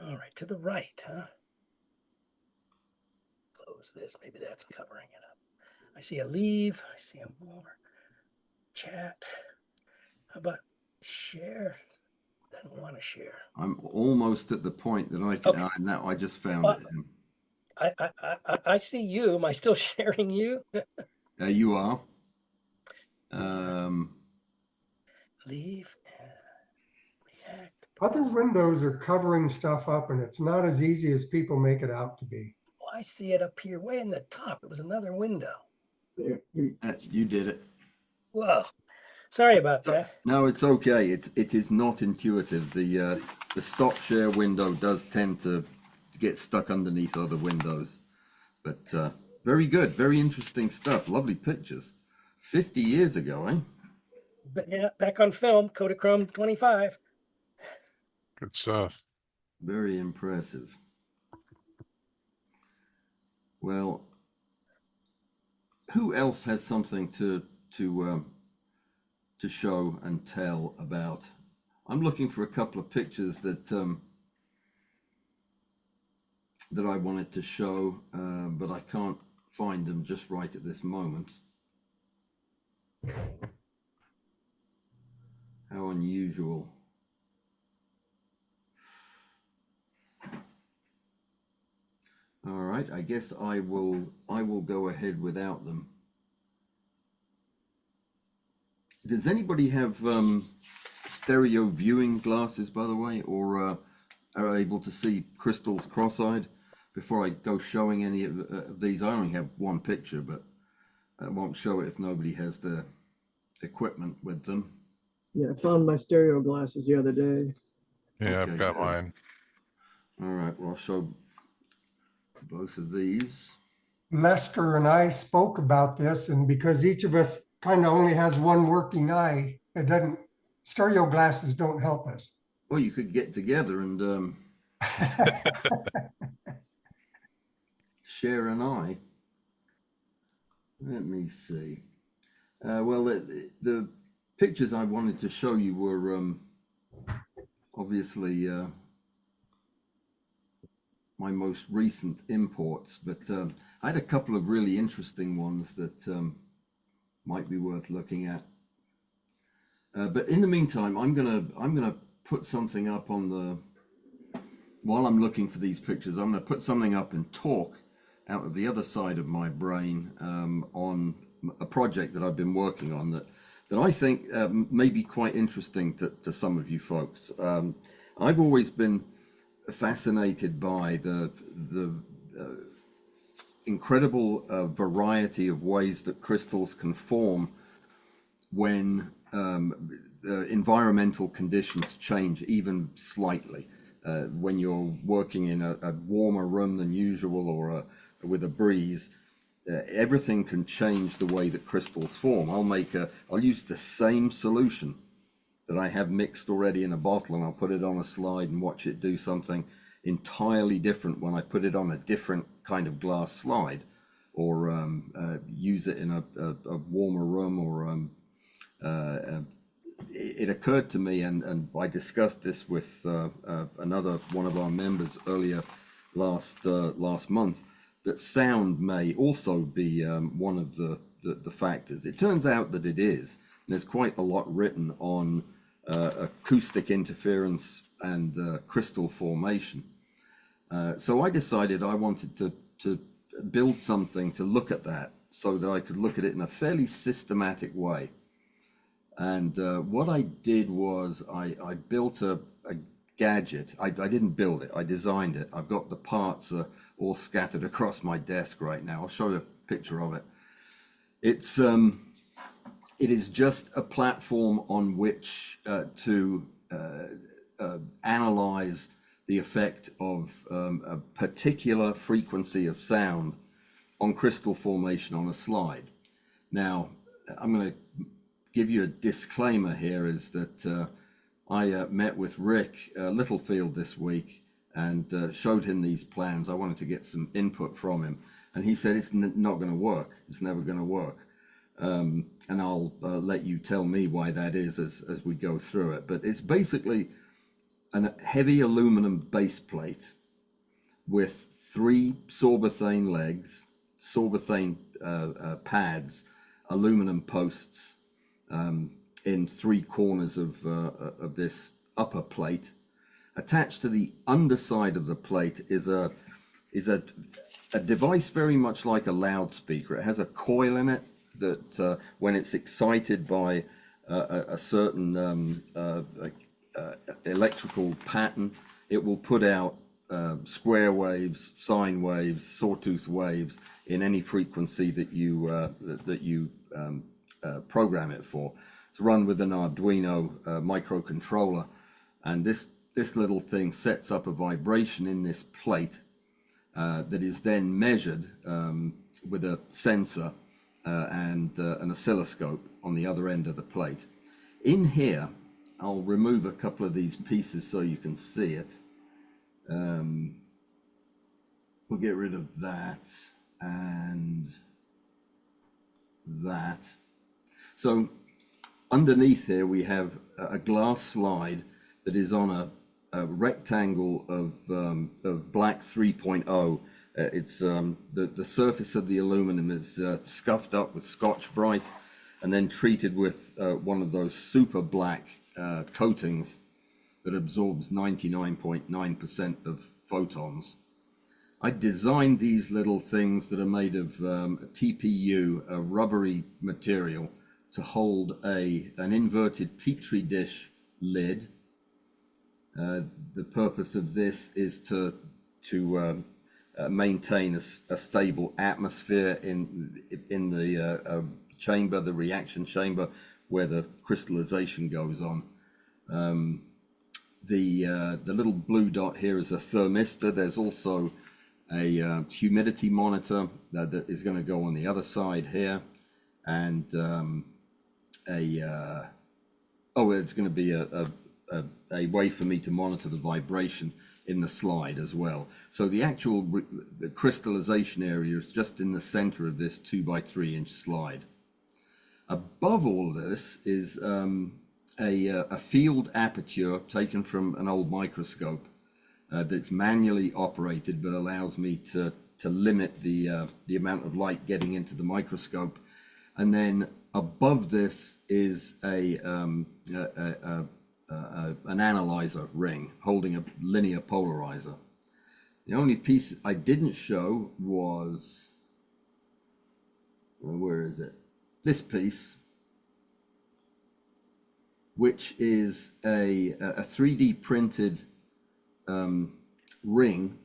All right, to the right, huh? Close this. Maybe that's covering it up. I see a leave. I see a more chat. How about share? I don't want to share. I'm almost at the point that I can. Okay. Now I just found it. I see you. Am I still sharing you? You are. Leave and react. Other windows are covering stuff up and it's not as easy as people make it out to be. Oh, I see it up here, way in the top. It was another window. There. You did it. Whoa. Sorry about that. No, it's okay. It is not intuitive. The stop share window does tend to get stuck underneath other windows, but very good, very interesting stuff. Lovely pictures. 50 years ago, eh? But yeah, back on film, Kodachrome 25. Good stuff. Very impressive. Well, who else has something to show and tell about? I'm looking for a couple of pictures that that I wanted to show, but I can't find them just right at this moment. How unusual. All right, I guess I will go ahead without them. Does anybody have stereo viewing glasses, by the way, or are able to see crystals cross-eyed? Before I go showing any of these, I only have one picture, but I won't show it if nobody has the equipment with them. Yeah, I found my stereo glasses the other day. Yeah, Okay, I've got good. mine. All right, well, I'll show both of these. Lester and I spoke about this, and because each of us kind of only has one working eye, it doesn't stereo glasses don't help us. Well, you could get together and share an eye. Let me see. Well, the pictures I wanted to show you were obviously my most recent imports, but I had a couple of really interesting ones that might be worth looking at. But in the meantime, I'm gonna put something up on the, while I'm looking for these pictures, I'm gonna put something up and talk out of the other side of my brain on a project that I've been working on that I think may be quite interesting to some of you folks. I've always been fascinated by the incredible variety of ways that crystals can form when environmental conditions change even slightly. When you're working in a warmer room than usual or with a breeze, everything can change the way that crystals form. I'll use the same solution that I have mixed already in a bottle, and I'll put it on a slide and watch it do something entirely different when I put it on a different kind of glass slide, or use it in a warmer room, or it occurred to me, and I discussed this with another one of our members earlier last month, that sound may also be one of the factors. It turns out that it is. There's quite a lot written on acoustic interference and crystal formation. So I decided I wanted to build something to look at that, so that I could look at it in a fairly systematic way. And what I did was I built a gadget. I didn't build it, I designed it. I've got the parts all scattered across my desk right now. I'll show you a picture of it. It is just a platform on which to analyze the effect of a particular frequency of sound on crystal formation on a slide. Now, I'm going to give you a disclaimer here, is that I met with Rick Littlefield this week and showed him these plans. I wanted to get some input from him, and he said it's not going to work. It's never going to work. And I'll let you tell me why that is as we go through it. But it's basically a heavy aluminum base plate with 3 sorbothane legs, sorbothane pads, aluminum posts in 3 corners of this upper plate. Attached to the underside of the plate is a device very much like a loudspeaker. It has a coil in it that when it's excited by a certain electrical pattern, it will put out square waves, sine waves, sawtooth waves in any frequency that you program it for. It's run with an Arduino microcontroller, and this little thing sets up a vibration in this plate that is then measured with a sensor and an oscilloscope on the other end of the plate. In here, I'll remove a couple of these pieces so you can see it. We'll get rid of that and that. So underneath here we have a glass slide that is on a rectangle of black 3.0. It's the surface of the aluminum is scuffed up with Scotch-Brite and then treated with one of those super black coatings that absorbs 99.9% of photons. I designed these little things that are made of TPU, a rubbery material, to hold an inverted petri dish lid. The purpose of this is to maintain a stable atmosphere in the chamber, the reaction chamber, where the crystallization goes on. The little blue dot here is a thermistor. There's also a humidity monitor that is going to go on the other side here, and Oh, it's going to be a way for me to monitor the vibration in the slide as well. So the actual the crystallization area is just in the center of this 2 by 3 inch slide. Above all this is a field aperture taken from an old microscope that's manually operated, but allows me to limit the amount of light getting into the microscope. And then above this is an analyzer ring holding a linear polarizer. The only piece I didn't show was, where is it? This piece, which is a 3D printed ring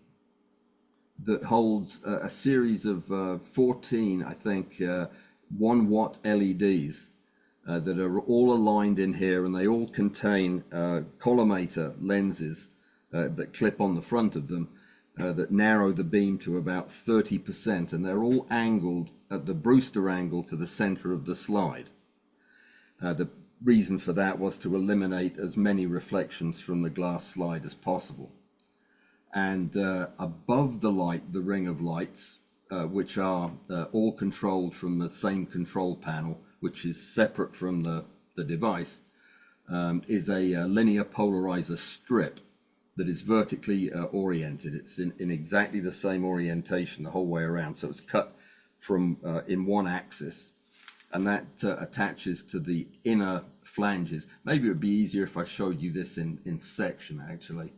that holds a series of 14, I think, 1 watt LEDs that are all aligned in here, and they all contain collimator lenses that clip on the front of them that narrow the beam to about 30%, and they're all angled at the Brewster angle to the center of the slide. The reason for that was to eliminate as many reflections from the glass slide as possible. And above the light, the ring of lights, which are all controlled from the same control panel, which is separate from the device, is a linear polarizer strip that is vertically oriented. It's in exactly the same orientation the whole way around. So it's cut from in one axis, and that attaches to the inner flanges. Maybe it would be easier if I showed you this in section, actually.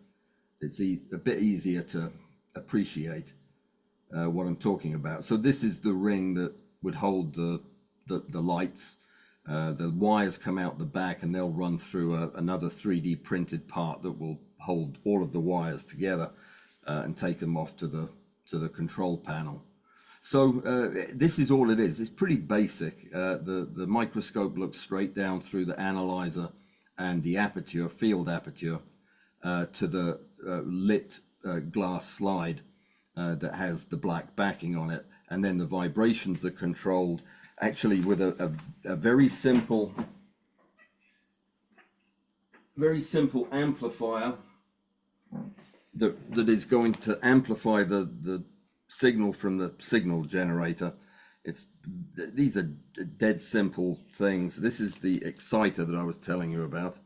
It's a bit easier to appreciate what I'm talking about. So this is the ring that would hold the lights. The wires come out the back, and they'll run through another 3D printed part that will hold all of the wires together and take them off to the control panel. So this is all it is. It's pretty basic. The microscope looks straight down through the analyzer and the aperture, field aperture, to the lit glass slide that has the black backing on it. And then the vibrations are controlled actually with a very simple amplifier that is going to amplify the signal from the signal generator. These are dead simple things. This is the exciter that I was telling you about.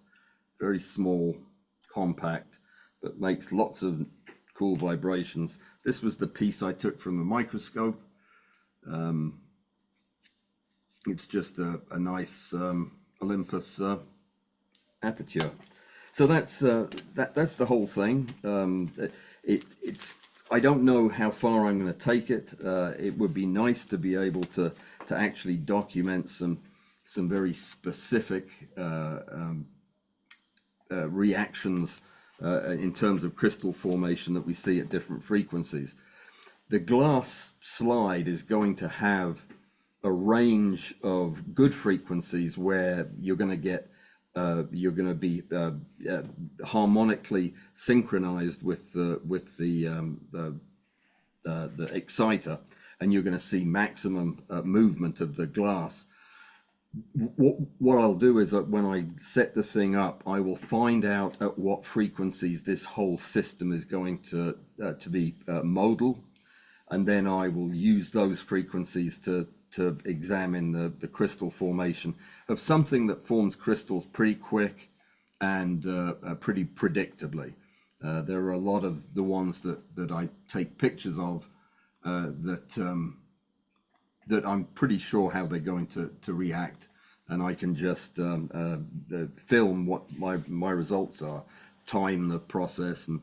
Very small, compact, but makes lots of cool vibrations. This was the piece I took from the microscope. It's just a nice Olympus aperture. So that's the whole thing. I don't know how far I'm going to take it. It would be nice to be able to actually document some very specific reactions in terms of crystal formation that we see at different frequencies. The glass slide is going to have a range of good frequencies where you're going to get you're going to be harmonically synchronized with the exciter, and you're going to see maximum movement of the glass. What I'll do is that when I set the thing up, I will find out at what frequencies this whole system is going to be modal, and then I will use those frequencies to examine the crystal formation of something that forms crystals pretty quick and pretty predictably. There are a lot of the ones that I take pictures of that I'm pretty sure how they're going to react, and I can just film what my results are, time the process, and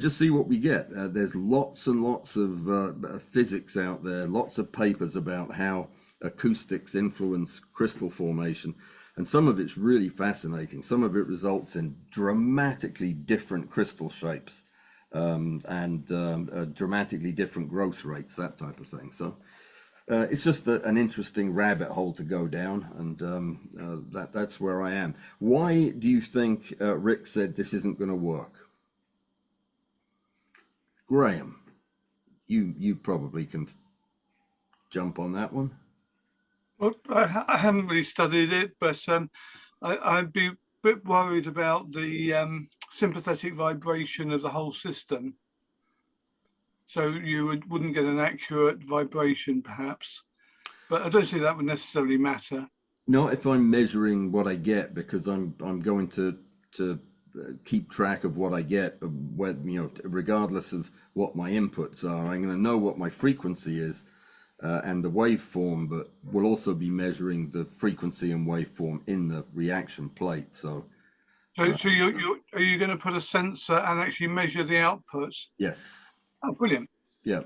just see what we get. There's lots and lots of physics out there, lots of papers about how acoustics influence crystal formation, and some of it's really fascinating. Some of it results in dramatically different crystal shapes and dramatically different growth rates, that type of thing. So it's just an interesting rabbit hole to go down, and that's where I am. Why do you think Rick said this isn't going to work? Graham, you probably can jump on that one. Well, I haven't really studied it, but I'd be bit worried about the sympathetic vibration of the whole system. So you wouldn't get an accurate vibration, perhaps. But I don't see that would necessarily matter. Not if I'm measuring what I get, because I'm going to keep track of what I get, regardless of what my inputs are. I'm going to know what my frequency is and the waveform, but we'll also be measuring the frequency and waveform in the reaction plate. So are you going to put a sensor and actually measure the outputs? yes. Oh, brilliant. Yeah.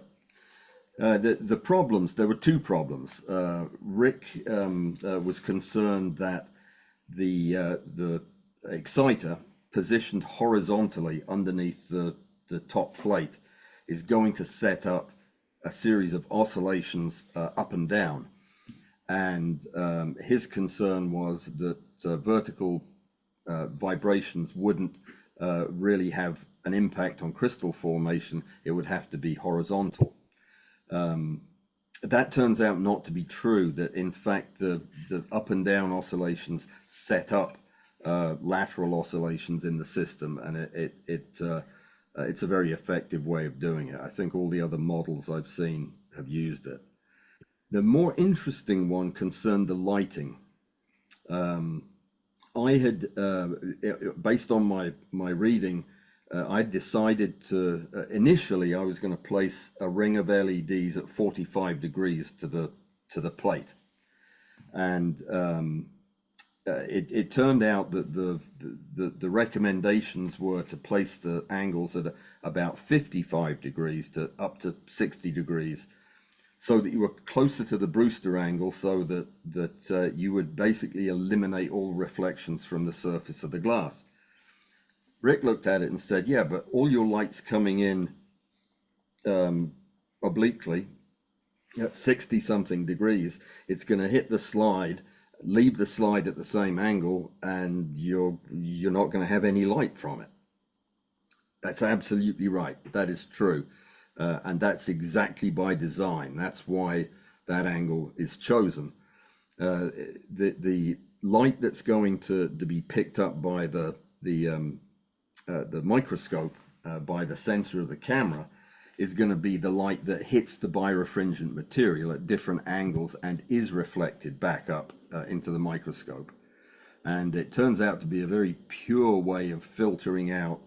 The problems, there were two problems. Rick was concerned that the exciter positioned horizontally underneath the top plate is going to set up a series of oscillations up and down. And his concern was that vertical vibrations wouldn't really have an impact on crystal formation. It would have to be horizontal. That turns out not to be true, that in fact the up and down oscillations set up lateral oscillations in the system, and it's a very effective way of doing it. I think all the other models I've seen have used it. The more interesting one concerned the lighting. I had, based on my reading, I decided to, initially I was going to place a ring of LEDs at 45 degrees to the plate. And it turned out that the recommendations were to place the angles at about 55 degrees to up to 60 degrees, so that you were closer to the Brewster angle, so that you would basically eliminate all reflections from the surface of the glass. Rick looked at it and said, yeah, but all your light's coming in obliquely at 60 something degrees. It's going to hit the slide, leave the slide at the same angle, and you're not going to have any light from it. That's absolutely right. That is true. And that's exactly by design. That's why that angle is chosen. The light that's going to be picked up by the microscope, by the sensor of the camera, is going to be the light that hits the birefringent material at different angles and is reflected back up into the microscope. And it turns out to be a very pure way of filtering out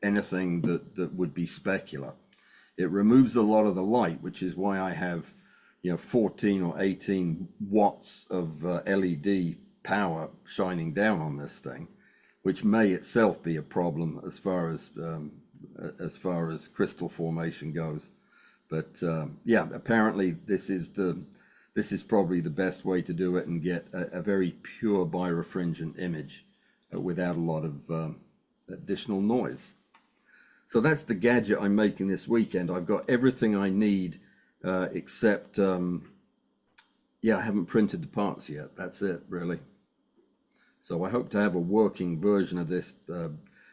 anything that would be specular. It removes a lot of the light, which is why I have 14 or 18 watts of LED power shining down on this thing, which may itself be a problem as far as crystal formation goes. But yeah, apparently this is probably the best way to do it and get a very pure birefringent image without a lot of additional noise. So that's the gadget I'm making this weekend. I've got everything I need except, yeah, I haven't printed the parts yet. That's it, really. So I hope to have a working version of this.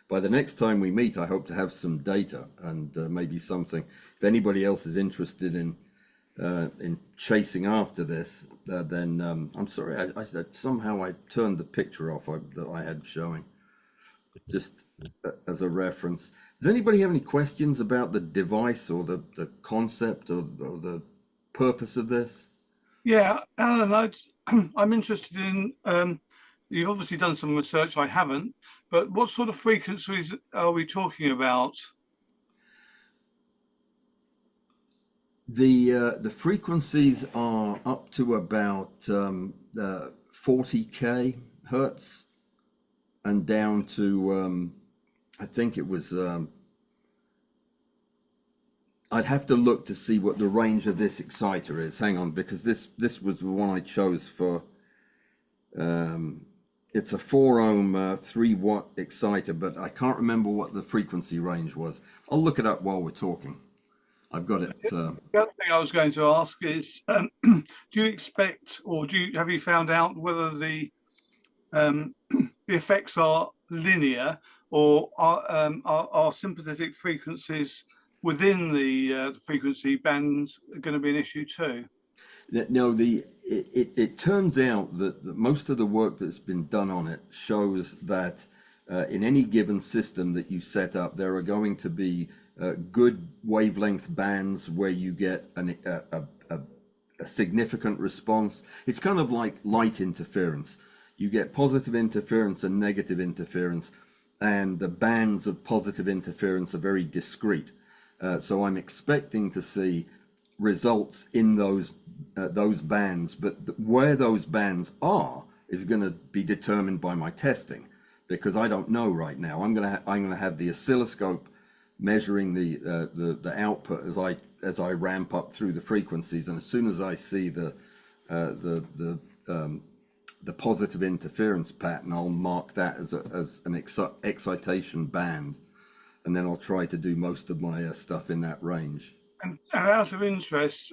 By the next time we meet, I hope to have some data and maybe something. If anybody else is interested in chasing after this, then I'm sorry, I somehow I turned the picture off that I had showing, just as a reference. Does anybody have any questions about the device or the concept or the purpose of this? Yeah, Alan, I'm interested in, you've obviously done some research, I haven't, but what sort of frequencies are we talking about? The frequencies are up to about 40k hertz and down to I think it was I'd have to look to see what the range of this exciter is. Hang on, because this was the one I chose for. It's a 4 ohm 3 watt exciter, but I can't remember what the frequency range was. I'll look it up while we're talking. I've got it. The other thing I was going to ask is, do you expect, or have you found out whether the effects are linear, or are sympathetic frequencies within the frequency bands going to be an issue too? No, it turns out that most of the work that's been done on it shows that in any given system that you set up, there are going to be good wavelength bands where you get a significant response. It's kind of like light interference. You get positive interference and negative interference, and the bands of positive interference are very discrete. So I'm expecting to see results in those bands, but where those bands are is going to be determined by my testing, because I don't know right now. I'm gonna have the oscilloscope measuring the output as I ramp up through the frequencies, and as soon as I see the positive interference pattern, I'll mark that as an excitation band, and then I'll try to do most of my stuff in that range. And out of interest,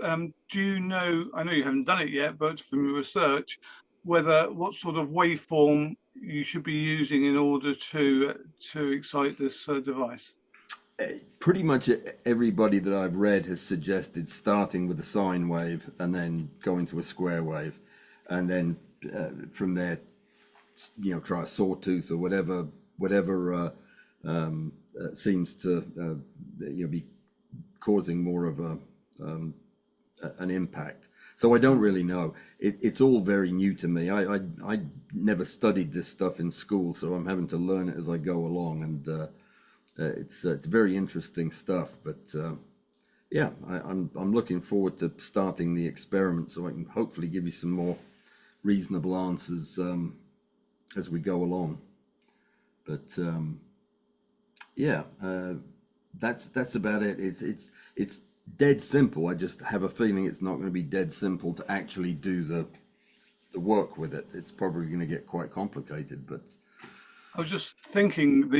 do you know, I know you haven't done it yet, but from your research, what sort of waveform you should be using in order to excite this device? Pretty much everybody that I've read has suggested starting with a sine wave and then going to a square wave, and then from there, try a sawtooth or whatever seems to be causing more of an impact. So I don't really know. It's all very new to me. I never studied this stuff in school, so I'm having to learn it as I go along, and it's very interesting stuff. But yeah, I'm looking forward to starting the experiment, so I can hopefully give you some more reasonable answers as we go along. But yeah, that's about it. It's dead simple. I just have a feeling it's not going to be dead simple to actually do the work with it. It's probably going to get quite complicated. But I was just thinking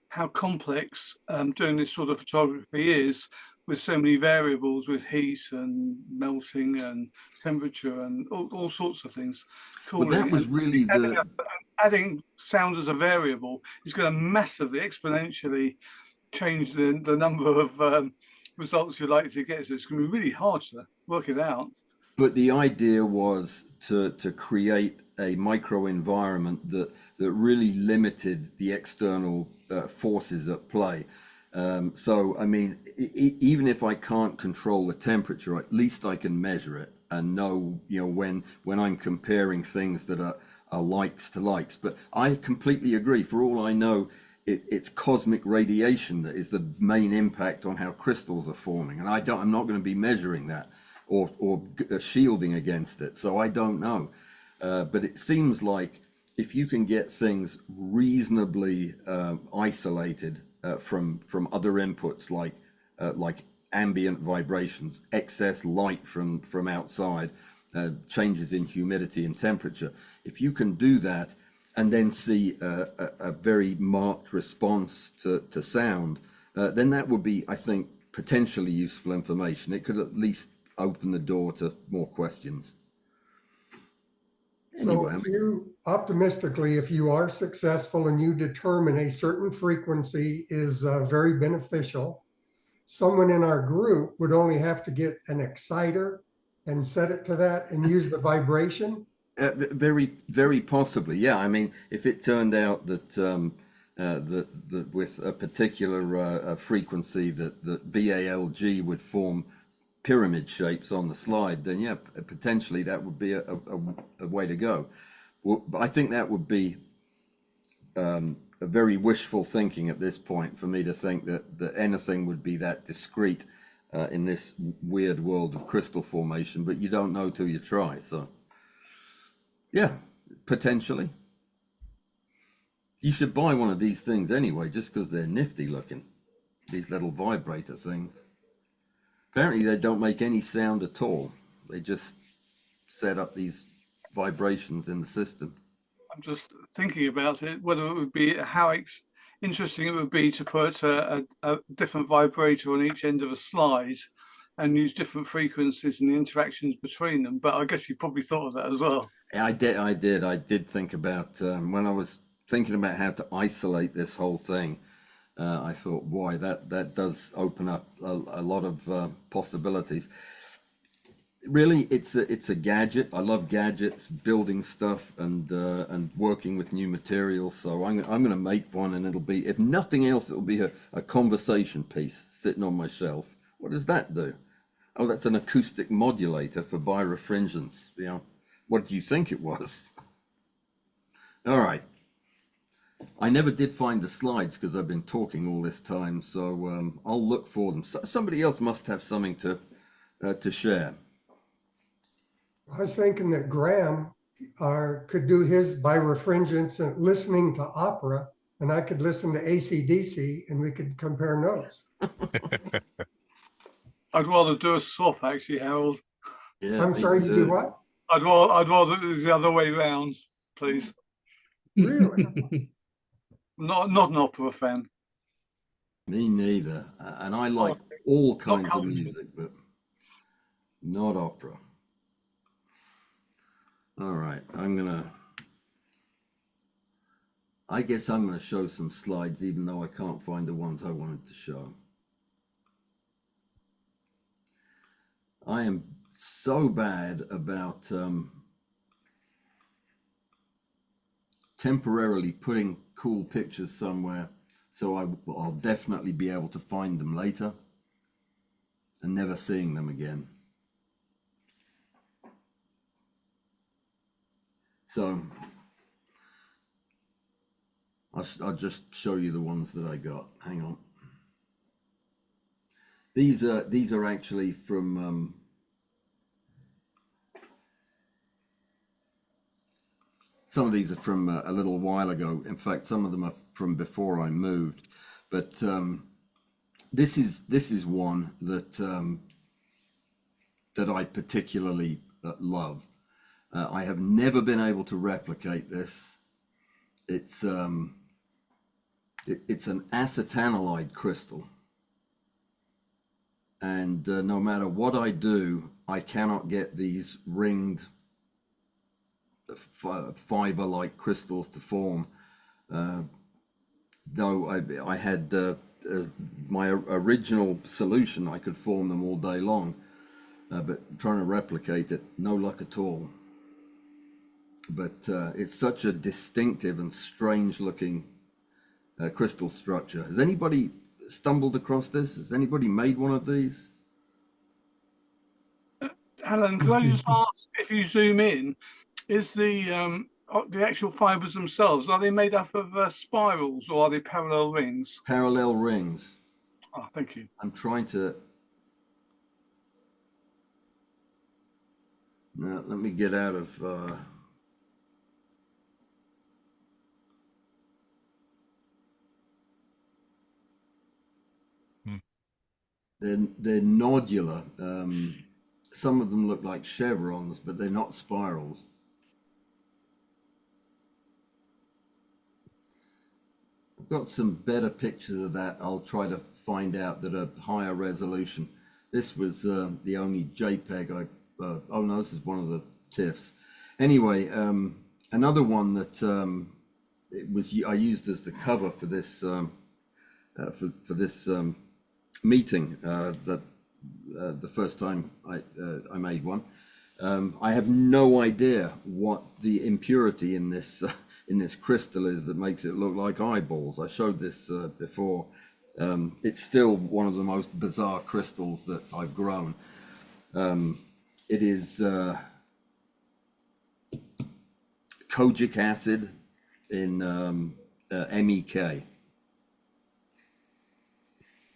how complex doing this sort of photography is, with so many variables, with heat and melting and temperature and all sorts of things. Well, that was really adding sound as a variable is going to massively, exponentially change the number of results you're likely to get. So it's going to be really hard to work it out. But the idea was to create a micro environment that really limited the external forces at play. So, I mean, even if I can't control the temperature, at least I can measure it and know, when I'm comparing things that are likes to likes. But I completely agree. For all I know, it's cosmic radiation that is the main impact on how crystals are forming, and I'm not going to be measuring that or shielding against it. So I don't know. But it seems like if you can get things reasonably isolated from other inputs, like ambient vibrations, excess light from outside, changes in humidity and temperature, if you can do that and then see a very marked response to sound, then that would be, I think, potentially useful information. It could at least open the door to more questions. So optimistically, if you are successful and you determine a certain frequency is very beneficial, someone in our group would only have to get an exciter and set it to that and use the vibration. Very, very possibly, yeah. I mean, if it turned out that that with a particular frequency that BALG would form pyramid shapes on the slide, then yeah, potentially that would be a way to go. Well, I think that would be a very wishful thinking at this point for me to think that anything would be that discrete in this weird world of crystal formation, but you don't know till you try. So yeah, potentially. You should buy one of these things anyway, just because they're nifty looking, these little vibrator things. Apparently they don't make any sound at all. They just set up these vibrations in the system. I'm just thinking about it, whether it would be how interesting it would be to put a different vibrator on each end of a slide and use different frequencies and the interactions between them. But I guess you probably thought of that as well. I did think about, when I was thinking about how to isolate this whole thing, I thought, boy, that does open up a lot of possibilities. really, it's a gadget. I love gadgets, building stuff, and working with new materials. So I'm going to make one, and it'll be, if nothing else, it'll be a conversation piece sitting on my shelf. What does that do? Oh, that's an acoustic modulator for birefringence. You know, what do you think it was? All right. I never did find the slides because I've been talking all this time, so I'll look for them. Somebody else must have something to share. I was thinking that Graham could do his by refringence and listening to opera, and I could listen to AC/DC, and we could compare notes. I'd rather do a swap, actually, Harold. Yeah, I'm sorry, you do what? I'd rather do it the other way round, please. Really? Not an opera fan. Me neither. And I like all kinds of cultured. music, but not opera. All right, I guess I'm gonna show some slides, even though I can't find the ones I wanted to show. I am so bad about temporarily putting cool pictures somewhere, so I'll definitely be able to find them later and never seeing them again. So I'll just show you the ones that I got. Hang on. These are actually from some of these are from a little while ago. In fact, some of them are from before I moved. But this is one that that I particularly love. I have never been able to replicate this. It's an acetanilide crystal. And no matter what I do, I cannot get these ringed fiber-like crystals to form. Though I had my original solution, I could form them all day long. But trying to replicate it, no luck at all. But it's such a distinctive and strange-looking crystal structure. Has anybody stumbled across this? Has anybody made one of these? Alan, could I just ask, if you zoom in, is the actual fibers themselves, are they made up of spirals or are they parallel rings? Parallel rings. Oh, thank you. I'm trying to. Now, let me get out of. They're nodular. Some of them look like chevrons, but they're not spirals. I've got some better pictures of that. I'll try to find out that are higher resolution. This was the only JPEG oh no, this is one of the TIFFs. Anyway, another one that I used as the cover for this for this meeting that the first time I made one. I have no idea what the impurity in this crystal is that makes it look like eyeballs. I showed this before. It's still one of the most bizarre crystals that I've grown. It is kojic acid in MEK.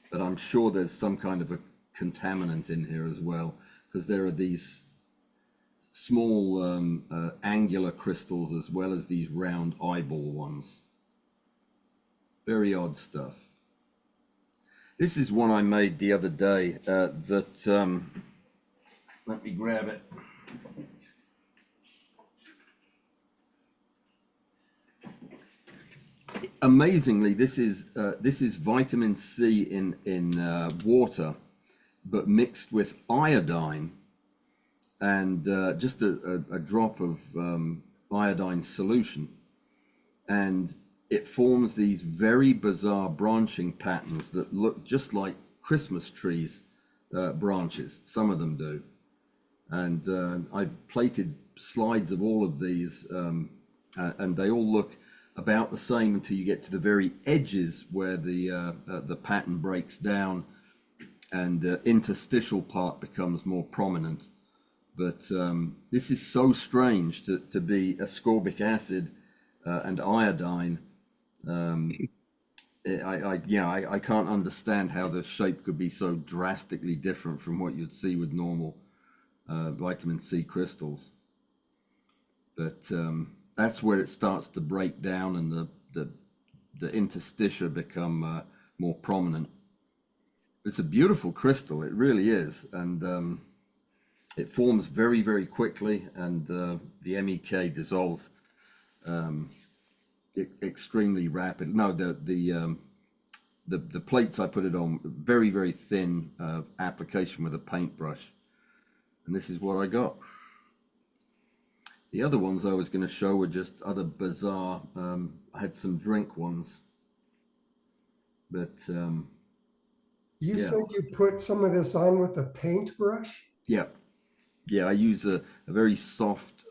But I'm sure there's some kind of a contaminant in here as well, because there are these small angular crystals as well as these round eyeball ones. Very odd stuff. This is one I made the other day that, let me grab it. Amazingly, this is vitamin C in water, but mixed with iodine and just a drop of iodine solution, and it forms these very bizarre branching patterns that look just like Christmas trees branches. Some of them do, And I plated slides of all of these, and they all look about the same until you get to the very edges where the pattern breaks down and the interstitial part becomes more prominent. But this is so strange to be ascorbic acid and iodine. I can't understand how the shape could be so drastically different from what you'd see with normal vitamin C crystals. But that's where it starts to break down and the interstitia become more prominent. It's a beautiful crystal, it really is, and it forms very, very quickly, and the MEK dissolves extremely rapid. No, the plates I put it on, very, very thin application with a paintbrush, and this is what I got. The other ones I was going to show were just other bizarre. I had some drink ones, but You said you put some of this on with a paintbrush? yeah, I use a very soft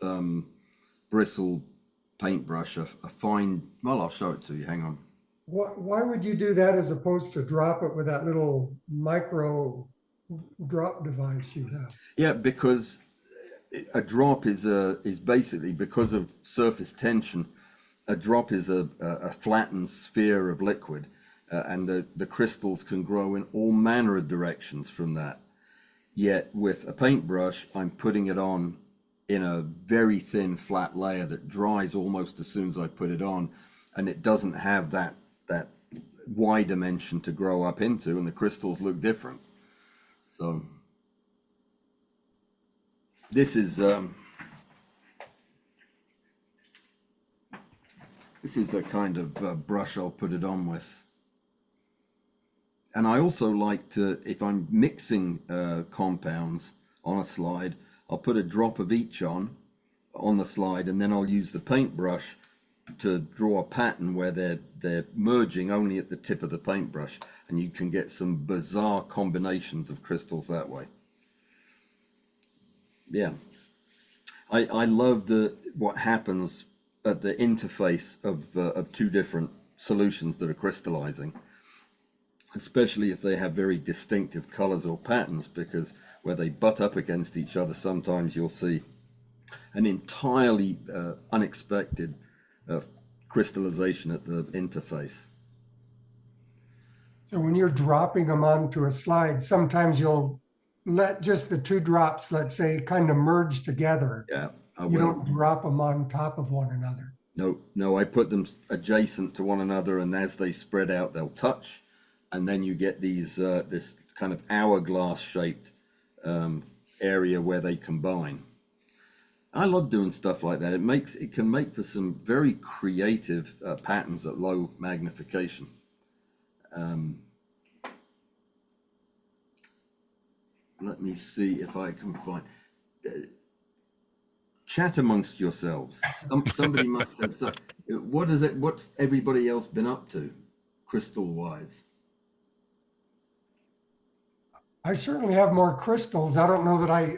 bristle paintbrush, a fine. Well, I'll show it to you. Hang on. Why would you do that as opposed to drop it with that little micro drop device you have? Yeah, because a drop is basically, because of surface tension, a drop is a flattened sphere of liquid, and the crystals can grow in all manner of directions from that. Yet with a paintbrush, I'm putting it on in a very thin flat layer that dries almost as soon as I put it on, and it doesn't have that Y dimension to grow up into, and the crystals look different. So this is the kind of brush I'll put it on with. And I also like to, if I'm mixing compounds on a slide, I'll put a drop of each on the slide, and then I'll use the paintbrush to draw a pattern where they're merging only at the tip of the paintbrush, and you can get some bizarre combinations of crystals that way. Yeah, I love what happens at the interface of two different solutions that are crystallizing, especially if they have very distinctive colors or patterns, because where they butt up against each other, sometimes you'll see an entirely unexpected crystallization at the interface. So when you're dropping them onto a slide, sometimes you'll let just the two drops, let's say, kind of merge together. Yeah, You don't drop them on top of one another. No, I put them adjacent to one another, and as they spread out, they'll touch, and then you get these this kind of hourglass shaped area where they combine. I love doing stuff like that. It can make for some very creative patterns at low magnification. Let me see if I can find. Chat amongst yourselves. Somebody must have. What's everybody else been up to, crystal-wise? I certainly have more crystals. I don't know that I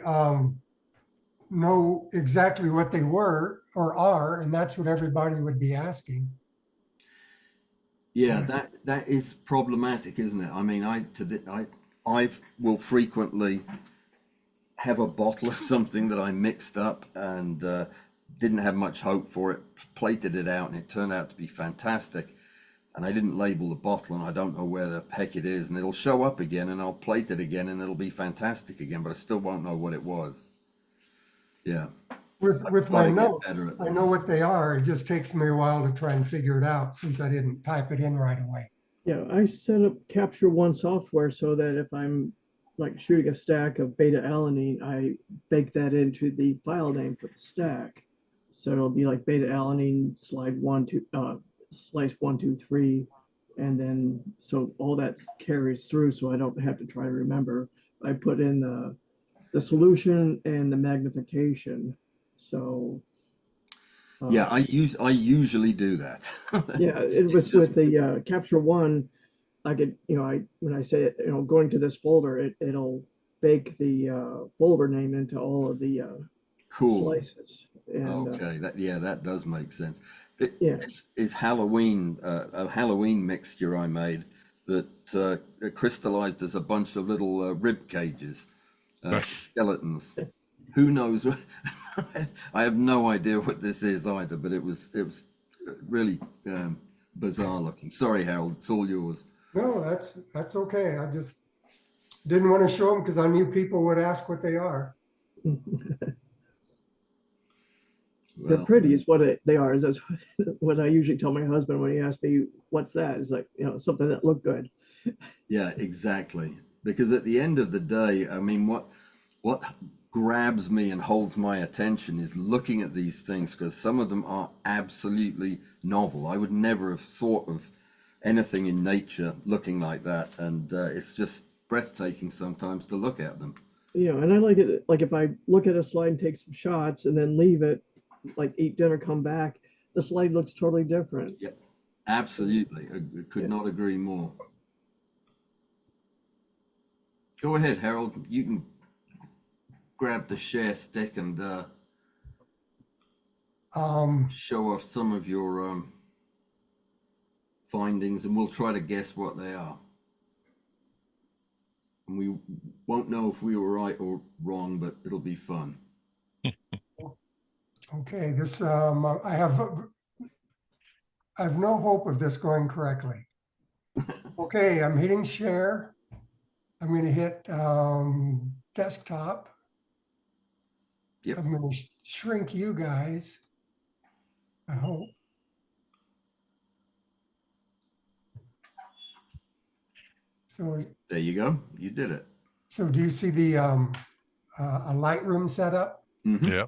know exactly what they were or are, and that's what everybody would be asking. Yeah, that is problematic, isn't it? I mean, I will frequently have a bottle of something that I mixed up and didn't have much hope for it, plated it out, and it turned out to be fantastic. And I didn't label the bottle, and I don't know where the heck it is, and it'll show up again, and I'll plate it again, and it'll be fantastic again, but I still won't know what it was. Yeah. With my notes, I know what they are. It just takes me a while to try and figure it out since I didn't type it in right away. Yeah, I set up Capture One software so that if I'm like shooting a stack of beta alanine, I bake that into the file name for the stack. So it'll be like beta alanine slide 1, 2, slice 1, 2, 3, and then so all that carries through, so I don't have to try to remember. I put in the solution and the magnification. So yeah, I usually do that. yeah, with the Capture One, I could, when I say it, going to this folder, it'll bake the folder name into all of the Cool. slices. And Okay, that does make sense. Yeah. It's Halloween, a Halloween mixture I made that it crystallized as a bunch of little rib cages, skeletons. Who knows? I have no idea what this is either, but it was really bizarre looking. Sorry, Harold, it's all yours. No, that's okay. I just didn't want to show them because I knew people would ask what they are. They're Well, pretty is what they are. Is that's what I usually tell my husband when he asks me, what's that? It's like, something that looked good. yeah, exactly. Because at the end of the day, I mean, what grabs me and holds my attention is looking at these things, because some of them are absolutely novel. I would never have thought of anything in nature looking like that, and it's just breathtaking sometimes to look at them. And I like it. Like if I look at a slide and take some shots and then leave it, like eat dinner, come back, the slide looks totally different. Yep, absolutely. I could not agree more. Go ahead, Harold. You can grab the share stick and show off some of your findings, and we'll try to guess what they are. And we won't know if we were right or wrong, but it'll be fun. Okay, this I have no hope of this going correctly. Okay, I'm hitting share. I'm going to hit desktop. Yep. I'm going to shrink you guys. I hope. So there you go. You did it. So do you see the a Lightroom setup? Mm-hmm. Yeah.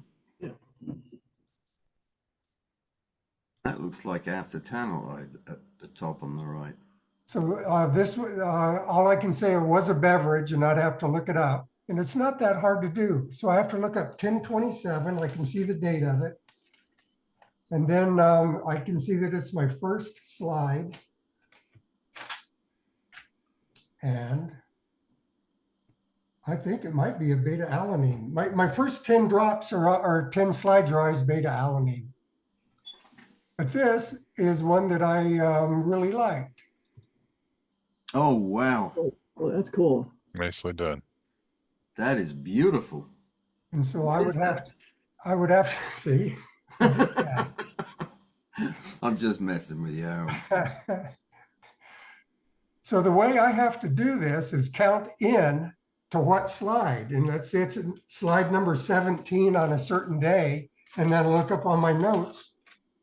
That looks like acetanilide at the top on the right. So this, all I can say, it was a beverage, and I'd have to look it up. And it's not that hard to do. So I have to look up 1027. I can see the date of it. And then I can see that it's my first slide. And I think it might be a beta alanine. My first 10 drops or 10 slides are always beta alanine. But this is one that I really liked. Oh, wow. Oh, well, that's cool. Nicely done. That is beautiful. And so I would have to see. I'm just messing with you, Harold. So the way I have to do this is count in to what slide. And let's say it's slide number 17 on a certain day, and then look up on my notes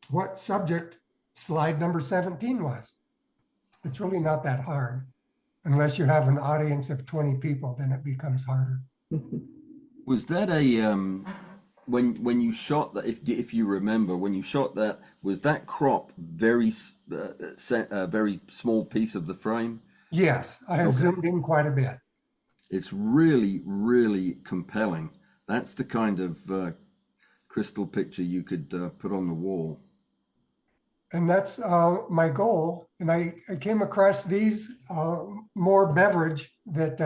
what subject slide number 17 was. It's really not that hard. Unless you have an audience of 20 people, then it becomes harder. Was that a when you shot that? If you remember, when you shot that, was that crop very small piece of the frame? Yes, I have zoomed in quite a bit. It's really, really compelling. That's the kind of crystal picture you could put on the wall. And that's my goal. And I came across these more beverage that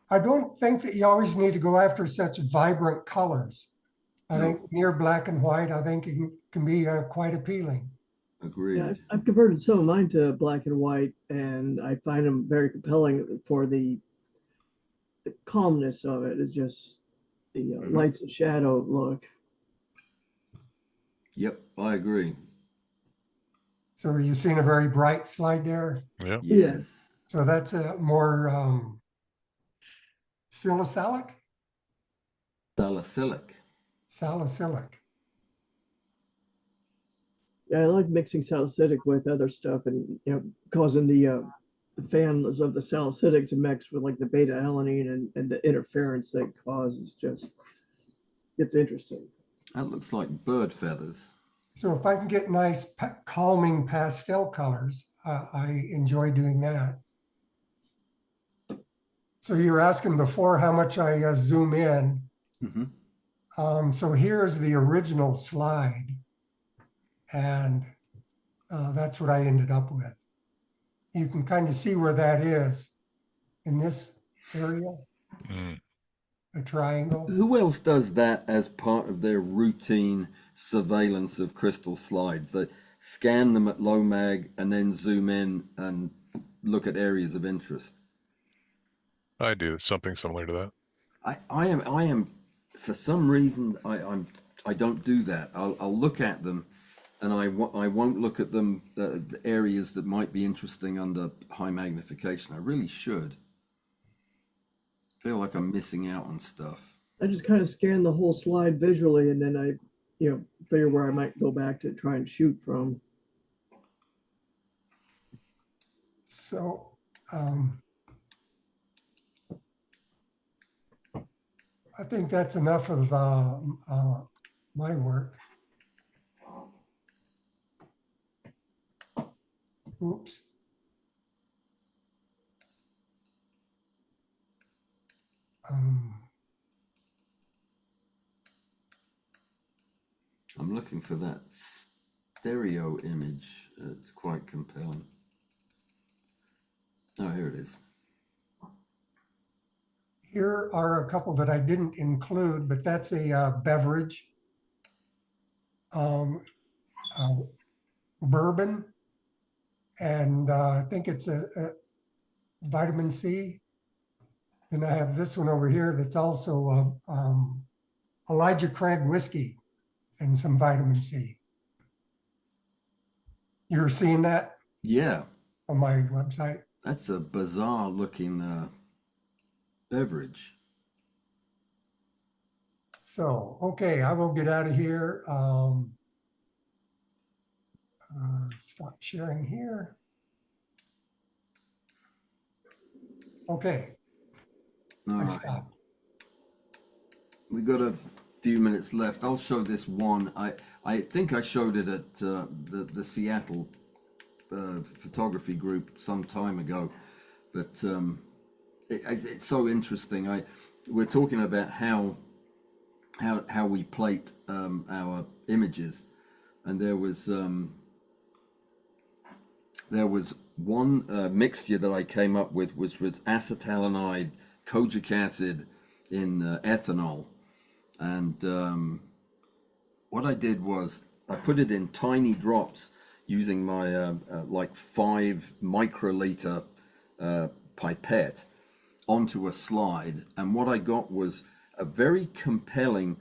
I don't think that you always need to go after such vibrant colors. I think near black and white, I think it can be quite appealing. Agreed. Yeah, I've converted some of mine to black and white, and I find them very compelling for the calmness of it. It's just the lights and shadow look. Yep, I agree. So are you seeing a very bright slide there? Yeah. Yes. So that's a more salicylic? Salicylic. Salicylic. Yeah, I like mixing salicylic with other stuff, and causing the fans of the salicylic to mix with like the beta alanine and the interference that causes it's interesting. That looks like bird feathers. So if I can get nice calming pastel colors, I enjoy doing that. So you were asking before how much I zoom in. Mm-hmm. So here's the original slide. And that's what I ended up with. You can kind of see where that is in this area, Mm. a triangle. Who else does that as part of their routine surveillance of crystal slides? They scan them at low mag and then zoom in and look at areas of interest. I do something similar to that. I am, for some reason, I don't do that. I'll look at them, and I won't look at them, the areas that might be interesting under high magnification. I really should. Feel like I'm missing out on stuff. I just kind of scan the whole slide visually, and then I, figure where I might go back to try and shoot from. So, I think that's enough of my work. Oops. I'm looking for that stereo image. It's quite compelling. Oh, here it is. Here are a couple that I didn't include, but that's a beverage. Bourbon, and I think it's a vitamin C. And I have this one over here that's also Elijah Craig whiskey and some vitamin C. You're seeing that Yeah, on my website? that's a bizarre looking beverage. So, okay, I will get out of here. Stop sharing here. Okay, All I right. stopped. We got a few minutes left. I'll show this one. I think I showed it at the Seattle photography group some time ago, but it's so interesting. We're talking about how we plate our images, and there was one mixture that I came up with, which was acetaldehyde, kojic acid in ethanol. And what I did was I put it in tiny drops using my like 5 microliter pipette onto a slide. And what I got was a very compelling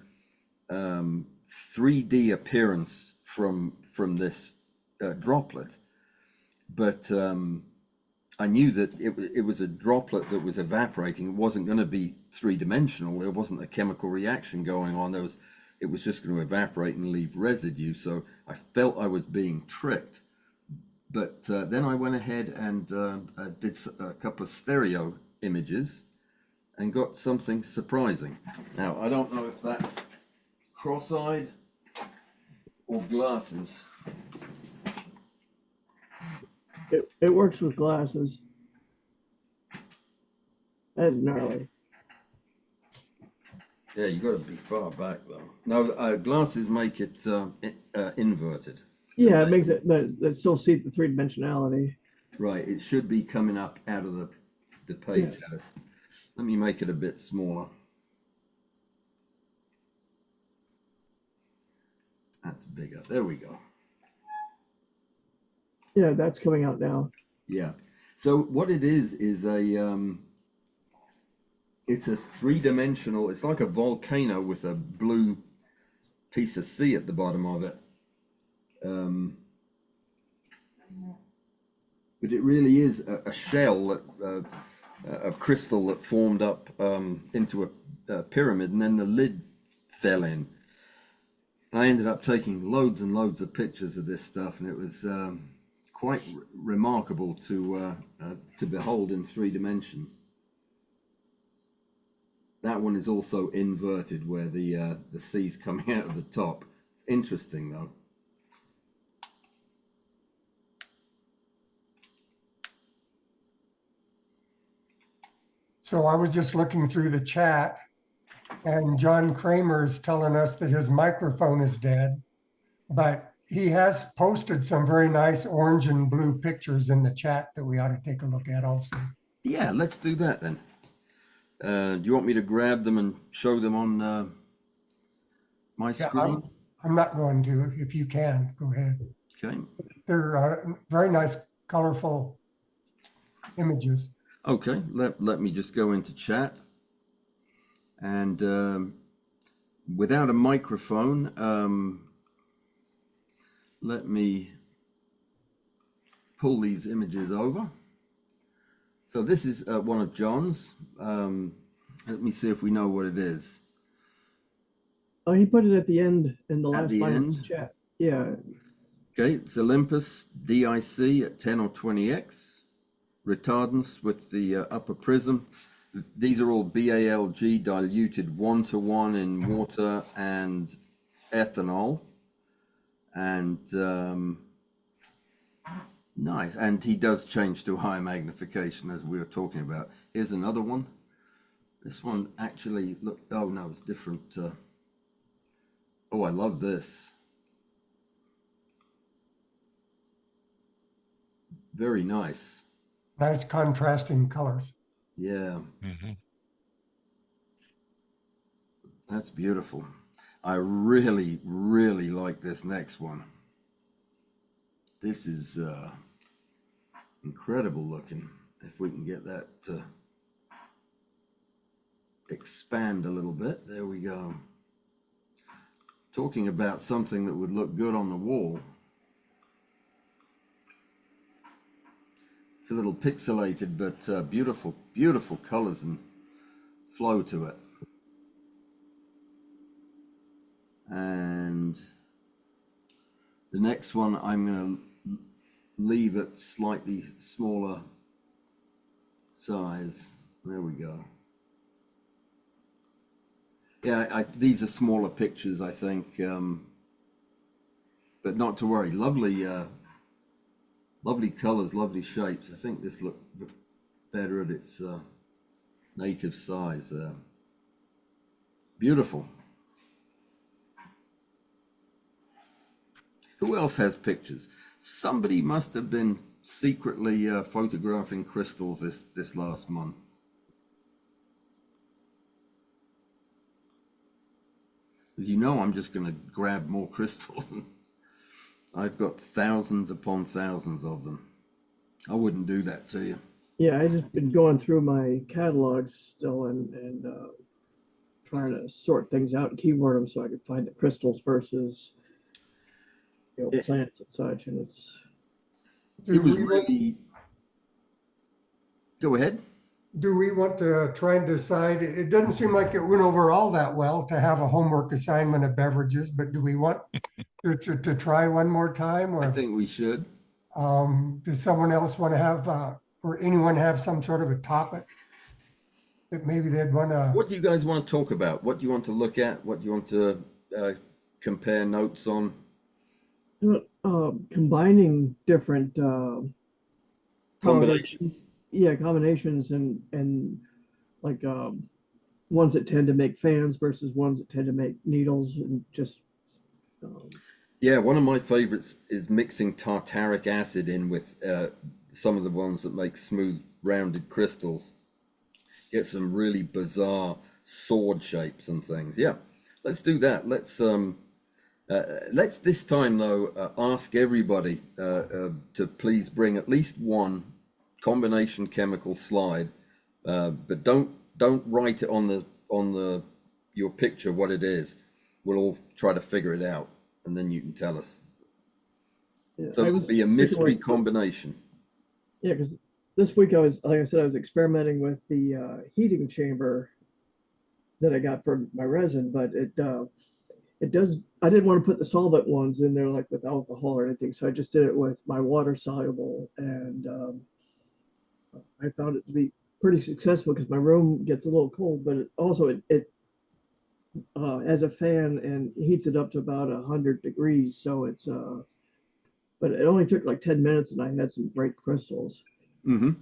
3D appearance from this droplet. But I knew that it was a droplet that was evaporating. It wasn't going to be 3-dimensional. There wasn't a chemical reaction going on. It was just going to evaporate and leave residue. So I felt I was being tricked. But then I went ahead and did a couple of stereo images and got something surprising. Now, I don't know if that's cross-eyed or glasses. It works with glasses. That's gnarly. Yeah, you got to be far back though. No, glasses make it inverted. Yeah, it makes it, but still see the 3-dimensionality. Right, it should be coming up out of the page. Yeah. Alice. Let me make it a bit smaller. That's bigger. There we go. Yeah, that's coming out now. Yeah. So what it is it's a 3-dimensional. It's like a volcano with a blue piece of sea at the bottom of it. But it really is a shell that, of crystal that formed up into a pyramid, and then the lid fell in. I ended up taking loads and loads of pictures of this stuff, and it was quite remarkable to behold in 3 dimensions. That one is also inverted, where the sea's coming out of the top. It's interesting though. So I was just looking through the chat, and John Kramer is telling us that his microphone is dead, but he has posted some very nice orange and blue pictures in the chat that we ought to take a look at also. Yeah, let's do that then. Do you want me to grab them and show them on my Yeah, screen? I'm not going to. If you can, go ahead. Okay. They're very nice, colorful images. Okay. Let me just go into chat. And without a microphone, let me pull these images over. So this is one of John's. Let me see if we know what it is. Oh, he put it at the end in the At last the line of end? his chat. Yeah. Okay, it's Olympus DIC at 10 or 20x. Retardants with the upper prism. These are all BALG diluted 1-to-1 in water and ethanol. And nice. And he does change to high magnification as we were talking about. Here's another one. This one actually, look, oh no, it's different. Oh, I love this. Very nice. Nice contrasting colors. Yeah, Hmm. that's beautiful. I really, really like this next one. This is incredible looking. If we can get that to expand a little bit. There we go. Talking about something that would look good on the wall. It's a little pixelated, but beautiful, beautiful colors and flow to it. And the next one, I'm going to leave it slightly smaller size. There we go. Yeah, these are smaller pictures, I think, but not to worry. Lovely, lovely colors, lovely shapes. I think this looked better at its native size. Beautiful. Who else has pictures? Somebody must have been secretly photographing crystals this last month. As you know, I'm just going to grab more crystals. I've got thousands upon thousands of them. I wouldn't do that to you. Yeah, I just been going through my catalogs still and trying to sort things out and keyword them so I could find the crystals versus plants and such. And it's It was really. Go ahead. Do we want to try and decide? It doesn't seem like it went over all that well to have a homework assignment of beverages, but do we want to try one more time? I Or think we should. does someone else want to have, or anyone have some sort of a topic that maybe they'd want to? What do you guys want to talk about? What do you want to look at? What do you want to compare notes on? combining different Combinations. yeah, combinations and like ones that tend to make fans versus ones that tend to make needles and just Yeah, one of my favorites is mixing tartaric acid in with some of the ones that make smooth rounded crystals. Get some really bizarre sword shapes and things. Yeah, let's do that. Let's this time though ask everybody to please bring at least one combination chemical slide, but don't write it on the your picture what it is. We'll all try to figure it out, and then you can tell us. yeah, So it'll be a mystery combination. Yeah, because this week I was, like I said, I was experimenting with the heating chamber that I got for my resin, but it does. I didn't want to put the solvent ones in there like with alcohol or anything, so I just did it with my water soluble, and I found it to be pretty successful because my room gets a little cold, but it as a fan and heats it up to about 100 degrees. So it's but it only took like 10 minutes, and I had some great crystals. Mm-hmm.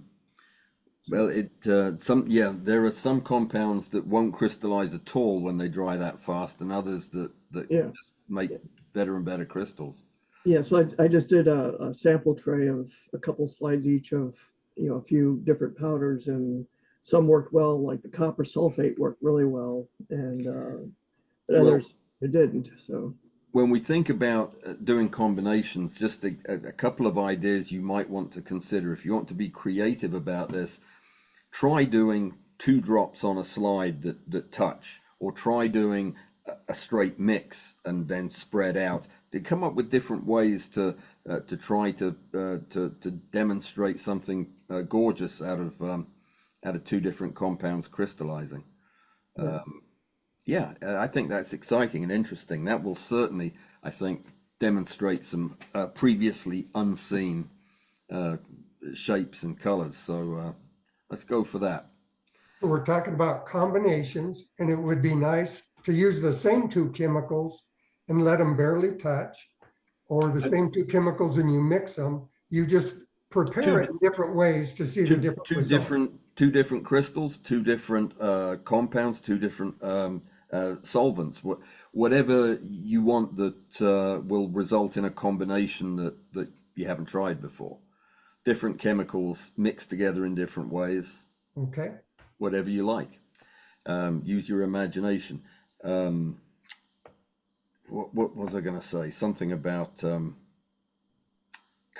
Well, there are some compounds that won't crystallize at all when they dry that fast, and others that Yeah. just make better and better crystals. Yeah, so I just did a sample tray of a couple slides each of a few different powders, and some worked well, like the copper sulfate worked really well, and but Well, others it didn't. So when we think about doing combinations, just a couple of ideas you might want to consider. If you want to be creative about this, try doing 2 drops on a slide that touch, or try doing a straight mix and then spread out. To come up with different ways to try to demonstrate something gorgeous out of 2 different compounds crystallizing. Yeah, I think that's exciting and interesting. That will certainly, I think, demonstrate some previously unseen shapes and colors. So let's go for that. So we're talking about combinations, and it would be nice to use the same 2 chemicals and let them barely touch, or the same 2 chemicals and you mix them. You just prepare it in different ways to see the different results. Two different crystals, 2 different compounds, 2 different solvents, whatever you want that will result in a combination that you haven't tried before. Different chemicals mixed together in different ways. Okay. Whatever you like. Use your imagination. What was I going to say? Something about can't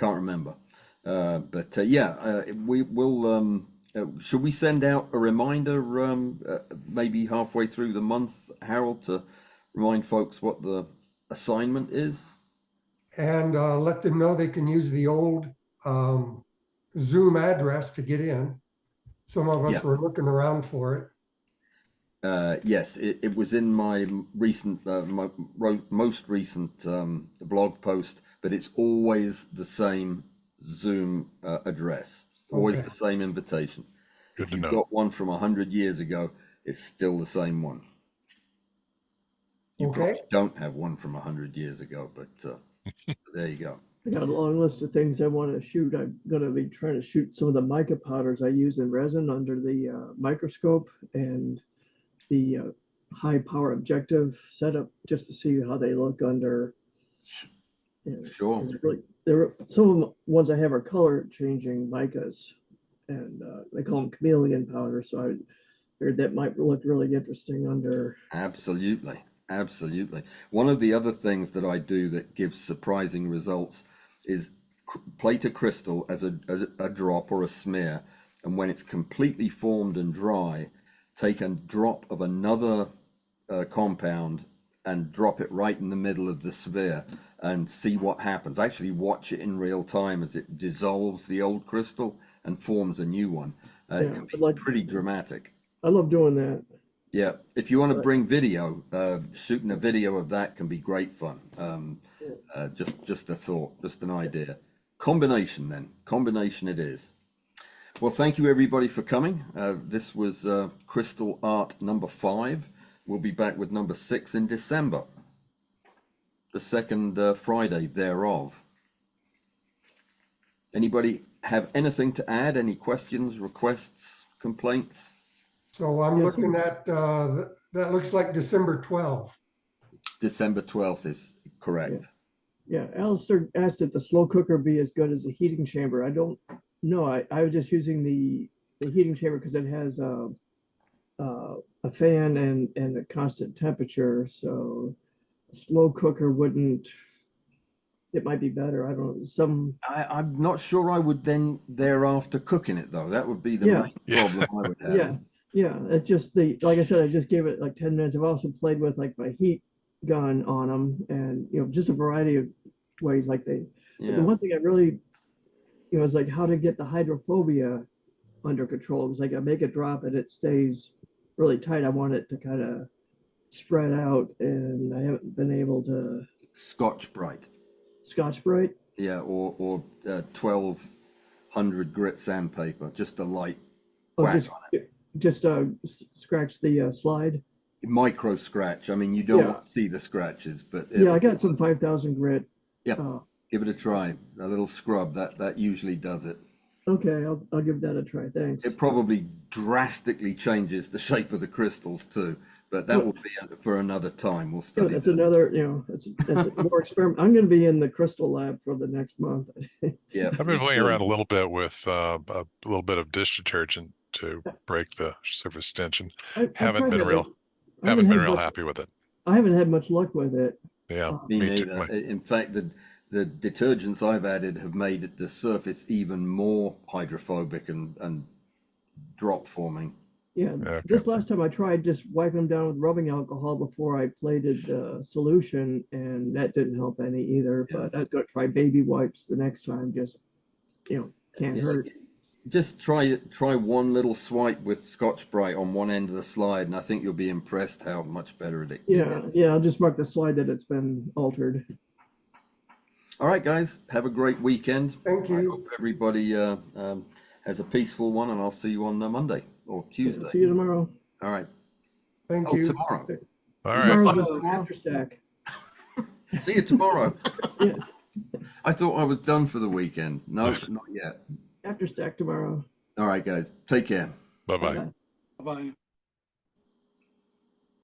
remember. But we will. Should we send out a reminder maybe halfway through the month, Harold, to remind folks what the assignment is? And let them know they can use the old Zoom address to get in. Some of us were looking around for it. Yes, it was in my recent, most recent blog post, but it's always the same Zoom address. Always the same invitation. Good if to you've know. got one from 100 years ago, it's still the same one. You probably don't have one from 100 years ago, but there you go. I got a long list of things I want to shoot. I'm going to be trying to shoot some of the mica powders I use in resin under the microscope, and the high power objective setup, just to see how they look under. Sure. Some of the ones I have are color changing micas, and they call them chameleon powder. So I figured that might look really interesting under. Absolutely. Absolutely. One of the other things that I do that gives surprising results is plate a crystal as a drop or a smear, and when it's completely formed and dry, take a drop of another compound and drop it right in the middle of the sphere and see what happens. Actually watch it in real time as it dissolves the old crystal and forms a new one. It can be pretty dramatic. I love doing that. Yeah, if you want to bring video, shooting a video of that can be great fun. Just a thought, just an idea. Combination then, combination it is. Well, thank you everybody for coming. This was Crystal Art number 5. We'll be back with number 6 in December, the second Friday thereof. Anybody have anything to add? Any questions, requests, complaints? So I'm looking at, that looks like December 12th. December 12th is correct. Yeah, Alistair asked if the slow cooker be as good as the heating chamber. I don't know. I was just using the heating chamber because it has a fan and a constant temperature. So a slow cooker wouldn't, it might be better. I don't know. I'm not sure I would then thereafter cooking it though. That would be the main problem I would have. Yeah, it's just like I said, I just gave it like 10 minutes. I've also played with like my heat gun on them, and just a variety of ways. Like the one thing I really, is like how to get the hydrophobia under control. Because like I make it drop and it stays really tight. I want it to kind of spread out, and I haven't been able to. Scotch Brite. Scotch Brite. Yeah, or 1200 grit sandpaper, just a light whack on it. Just scratch the slide. Micro scratch. I mean, you don't want to see the scratches, but I got some 5,000 grit. Yeah, give it a try. A little scrub that usually does it. Okay, I'll give that a try. Thanks. It probably drastically changes the shape of the crystals too, but that will be for another time. We'll study. That's another. That's more experiment. I'm going to be in the crystal lab for the next month. Yeah, I've been playing around a little bit with a little bit of dish detergent to break the surface tension. I've Haven't tried been it. real, I haven't been had real much- happy with it. I haven't had much luck with it. Yeah, Me me too. neither. In fact, the detergents I've added have made the surface even more hydrophobic and drop forming. Yeah, Okay. this last time I tried just wiping them down with rubbing alcohol before I plated the solution, and that didn't help any either. Yeah. But I was going to try baby wipes the next time. Just can't Yeah, hurt. just try one little swipe with Scotch-Brite on one end of the slide, and I think you'll be impressed how much better it Yeah, I'll just mark the slide that it's been altered. All right, guys, have a great weekend. Thank I you. hope everybody has a peaceful one, and I'll see you on Monday or Tuesday. See you tomorrow. All right. Thank Oh, you. tomorrow. All right. Tomorrow's after stack. See you tomorrow. Yeah, I thought I was done for the weekend. No, not yet. after stack tomorrow. All right, guys. Take care. Bye-bye. Bye-bye. Bye.